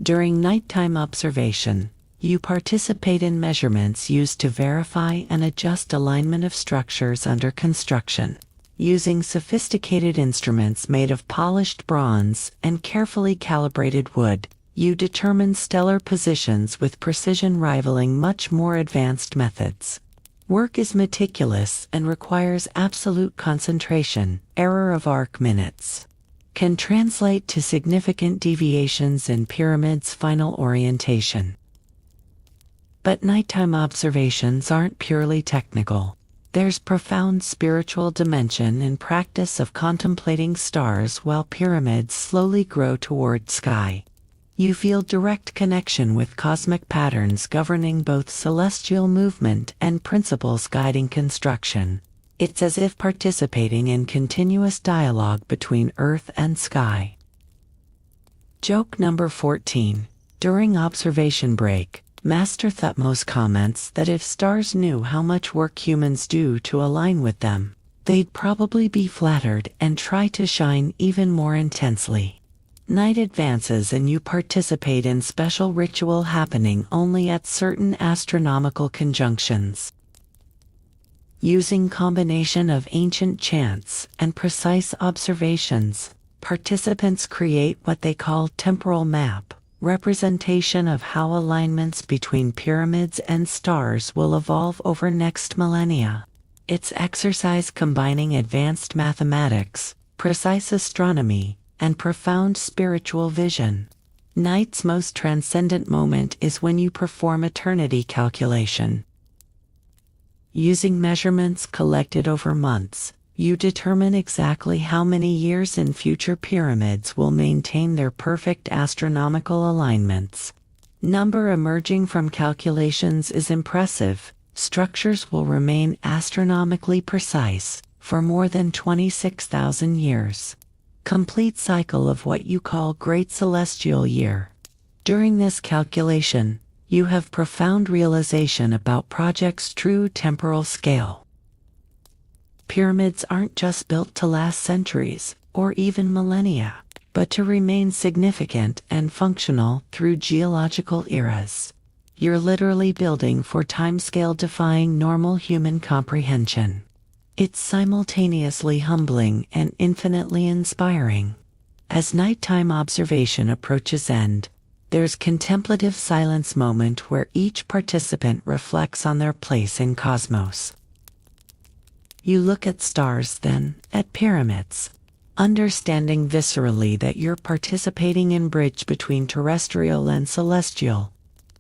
During nighttime observation, you participate in measurements used to verify and adjust alignment of structures under construction. Using sophisticated instruments made of polished bronze and carefully calibrated wood, you determine stellar positions with precision rivaling much more advanced methods. Work is meticulous and requires absolute concentration. Error of arc minutes can translate to significant deviations in pyramid's final orientation. But nighttime observations aren't purely technical. There's profound spiritual dimension in practice of contemplating stars while pyramids slowly grow toward sky. You feel direct connection with cosmic patterns governing both celestial movement and principles guiding construction. It's as if participating in continuous dialogue between earth and sky. Joke number 14. During observation break, Master Thutmose comments that if stars knew how much work humans do to align with them, they'd probably be flattered and try to shine even more intensely. Night advances and you participate in special ritual happening only at certain astronomical conjunctions. Using combination of ancient chants and precise observations, participants create what they call temporal map, representation of how alignments between pyramids and stars will evolve over next millennia. It's exercise combining advanced mathematics, precise astronomy, and profound spiritual vision. Night's most transcendent moment is when you perform eternity calculation. Using measurements collected over months, you determine exactly how many years in future pyramids will maintain their perfect astronomical alignments. Number emerging from calculations is impressive, structures will remain astronomically precise for more than 26,000 years. Complete cycle of what you call Great Celestial Year. During this calculation, you have profound realization about project's true temporal scale. Pyramids aren't just built to last centuries, or even millennia, but to remain significant and functional through geological eras. You're literally building for timescale defying normal human comprehension. It's simultaneously humbling and infinitely inspiring. As nighttime observation approaches end, there's contemplative silence moment where each participant reflects on their place in cosmos. You look at stars then, at pyramids, understanding viscerally that you're participating in bridge between terrestrial and celestial.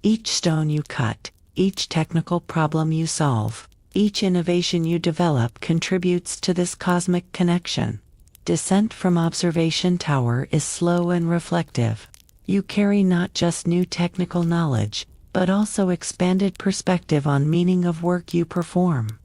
Each stone you cut, each technical problem you solve, each innovation you develop contributes to this cosmic connection. Descent from observation tower is slow and reflective. You carry not just new technical knowledge, but also expanded perspective on meaning of work you perform.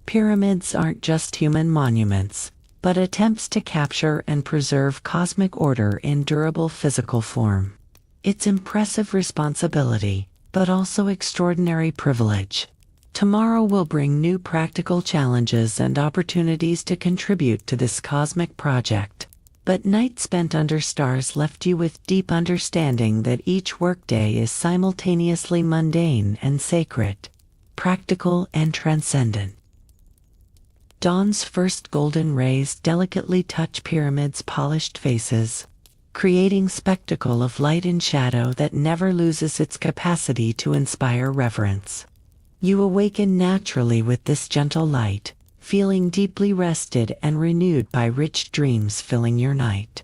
Pyramids aren't just human monuments, but attempts to capture and preserve cosmic order in durable physical form. It's impressive responsibility, but also extraordinary privilege. Tomorrow will bring new practical challenges and opportunities to contribute to this cosmic project. But night spent under stars left you with deep understanding that each workday is simultaneously mundane and sacred, practical and transcendent. Dawn's first golden rays delicately touch pyramids' polished faces, creating spectacle of light and shadow that never loses its capacity to inspire reverence. You awaken naturally with this gentle light, feeling deeply rested and renewed by rich dreams filling your night.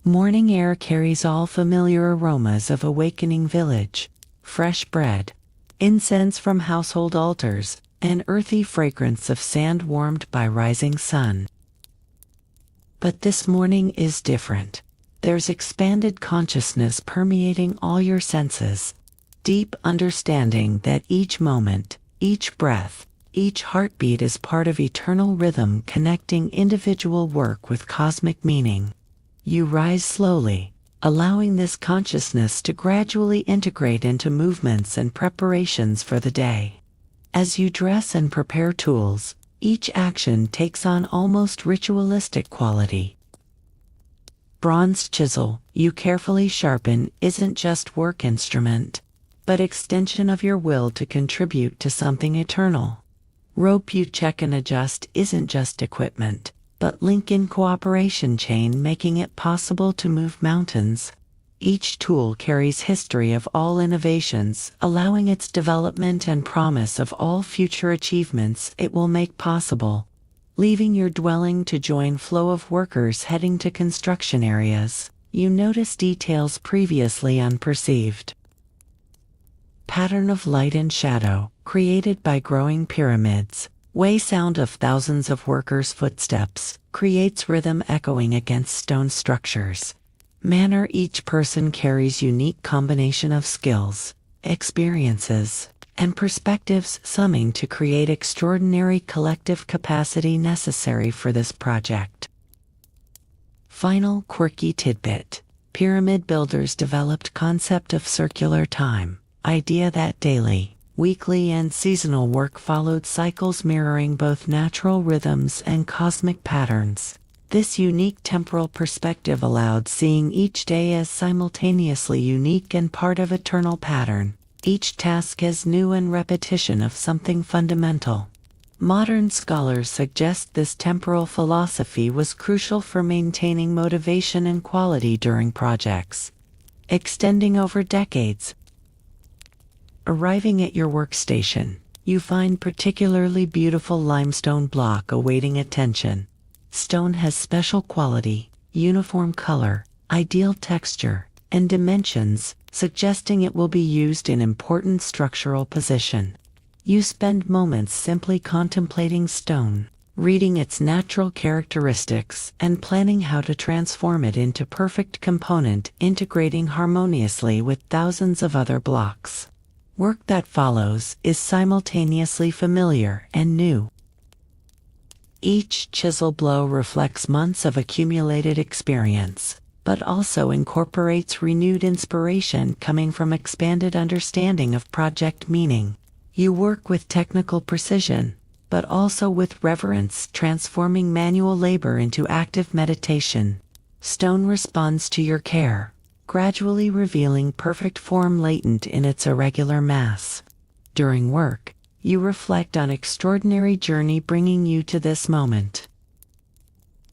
Morning air carries all familiar aromas of awakening village, fresh bread, incense from household altars, and earthy fragrance of sand warmed by rising sun. But this morning is different. There's expanded consciousness permeating all your senses, deep understanding that each moment, each breath, each heartbeat is part of eternal rhythm connecting individual work with cosmic meaning. You rise slowly, allowing this consciousness to gradually integrate into movements and preparations for the day. As you dress and prepare tools, each action takes on almost ritualistic quality. Bronzed chisel you carefully sharpen isn't just work instrument, but extension of your will to contribute to something eternal. Rope you check and adjust isn't just equipment, but link in cooperation chain making it possible to move mountains. Each tool carries history of all innovations, allowing its development and promise of all future achievements it will make possible. Leaving your dwelling to join flow of workers heading to construction areas, you notice details previously unperceived. Pattern of light and shadow, created by growing pyramids, way sound of thousands of workers' footsteps, creates rhythm echoing against stone structures. Manner each person carries unique combination of skills, experiences, and perspectives summing to create extraordinary collective capacity necessary for this project. Final quirky tidbit. Pyramid builders developed concept of circular time, idea that daily, weekly and seasonal work followed cycles mirroring both natural rhythms and cosmic patterns. This unique temporal perspective allowed seeing each day as simultaneously unique and part of eternal pattern, each task as new and repetition of something fundamental. Modern scholars suggest this temporal philosophy was crucial for maintaining motivation and quality during projects, extending over decades. Arriving at your workstation, you find particularly beautiful limestone block awaiting attention. Stone has special quality, uniform color, ideal texture, and dimensions, suggesting it will be used in important structural position. You spend moments simply contemplating stone, reading its natural characteristics, and planning how to transform it into perfect component integrating harmoniously with thousands of other blocks. Work that follows is simultaneously familiar and new. Each chisel blow reflects months of accumulated experience, but also incorporates renewed inspiration coming from expanded understanding of project meaning. You work with technical precision, but also with reverence, transforming manual labor into active meditation. Stone responds to your care, gradually revealing perfect form latent in its irregular mass. During work, you reflect on extraordinary journey bringing you to this moment.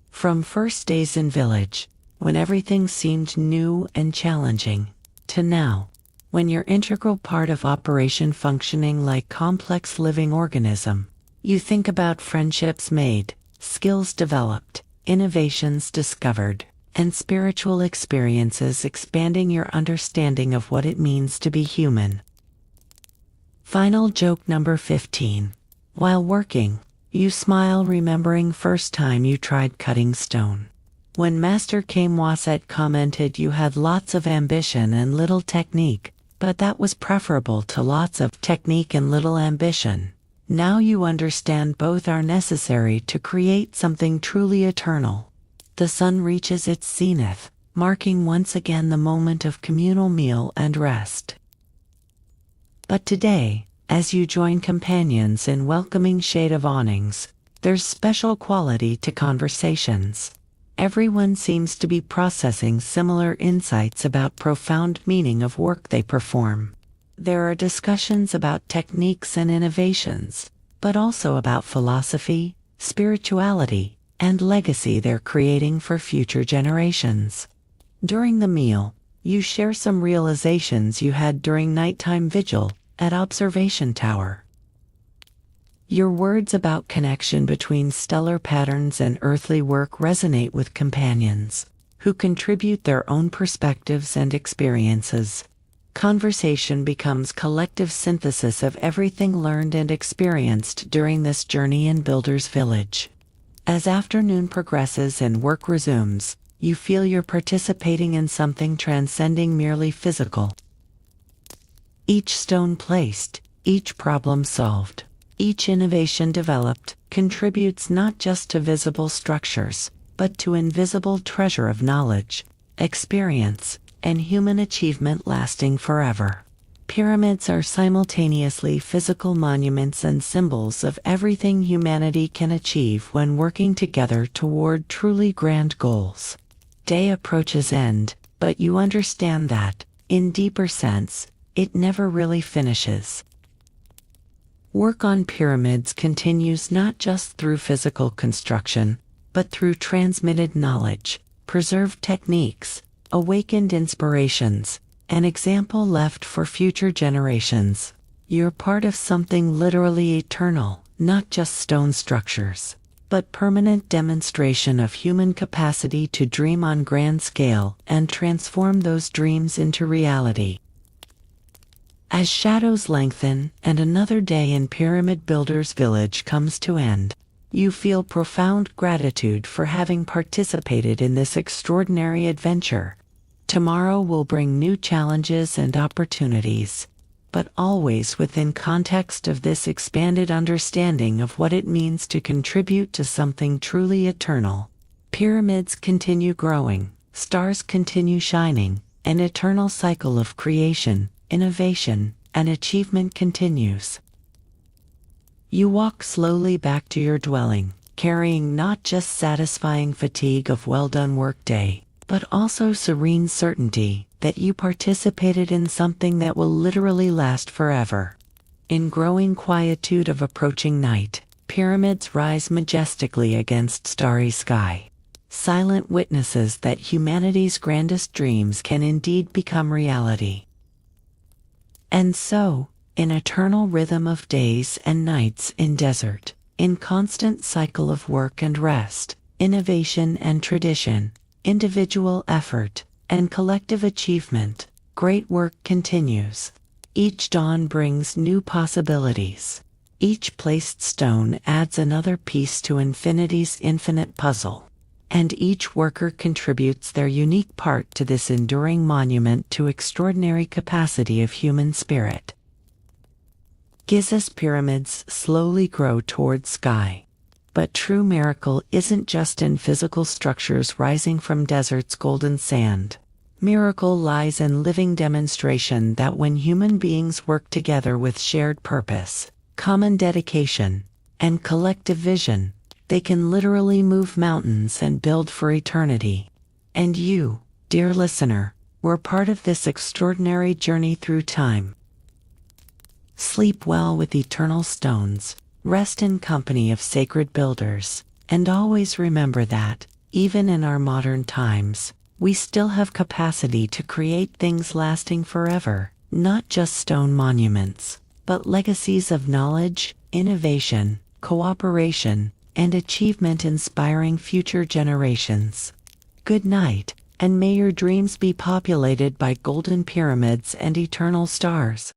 From first days in village, when everything seemed new and challenging, to now, when you're integral part of operation functioning like complex living organism, you think about friendships made, skills developed, innovations discovered, and spiritual experiences expanding your understanding of what it means to be human. Final joke number 15. While working, you smile remembering first time you tried cutting stone. When Master Kamwaset commented you had lots of ambition and little technique, but that was preferable to lots of technique and little ambition. Now you understand both are necessary to create something truly eternal. The sun reaches its zenith, marking once again the moment of communal meal and rest. But today, as you join companions in welcoming shade of awnings, there's special quality to conversations. Everyone seems to be processing similar insights about profound meaning of work they perform. There are discussions about techniques and innovations, but also about philosophy, spirituality, and legacy they're creating for future generations. During the meal, you share some realizations you had during nighttime vigil at Observation Tower. Your words about connection between stellar patterns and earthly work resonate with companions, who contribute their own perspectives and experiences. Conversation becomes collective synthesis of everything learned and experienced during this journey in Builder's Village. As afternoon progresses and work resumes, you feel you're participating in something transcending merely physical. Each stone placed, each problem solved, each innovation developed, contributes not just to visible structures, but to invisible treasure of knowledge, experience, and human achievement lasting forever. Pyramids are simultaneously physical monuments and symbols of everything humanity can achieve when working together toward truly grand goals. Day approaches end, but you understand that, in deeper sense, it never really finishes. Work on pyramids continues not just through physical construction, but through transmitted knowledge, preserved techniques, awakened inspirations, an example left for future generations. You're part of something literally eternal, not just stone structures, but permanent demonstration of human capacity to dream on grand scale and transform those dreams into reality. As shadows lengthen and another day in Pyramid Builder's Village comes to end, you feel profound gratitude for having participated in this extraordinary adventure. Tomorrow will bring new challenges and opportunities, but always within context of this expanded understanding of what it means to contribute to something truly eternal. Pyramids continue growing, stars continue shining, an eternal cycle of creation, innovation, and achievement continues. You walk slowly back to your dwelling, carrying not just satisfying fatigue of well-done workday, but also serene certainty that you participated in something that will literally last forever. In growing quietude of approaching night, pyramids rise majestically against starry sky, silent witnesses that humanity's grandest dreams can indeed become reality. And so, in eternal rhythm of days and nights in desert, in constant cycle of work and rest, innovation and tradition, individual effort, and collective achievement, great work continues. Each dawn brings new possibilities. Each placed stone adds another piece to infinity's infinite puzzle. And each worker contributes their unique part to this enduring monument to extraordinary capacity of human spirit. Gizeh's pyramids slowly grow towards sky. But true miracle isn't just in physical structures rising from desert's golden sand. Miracle lies in living demonstration that when human beings work together with shared purpose, common dedication, and collective vision, they can literally move mountains and build for eternity. And you, dear listener, were part of this extraordinary journey through time. Sleep well with eternal stones, rest in company of sacred builders, and always remember that, even in our modern times, we still have capacity to create things lasting forever, not just stone monuments, but legacies of knowledge, innovation, cooperation, and achievement inspiring future generations. Good night, and may your dreams be populated by golden pyramids and eternal stars.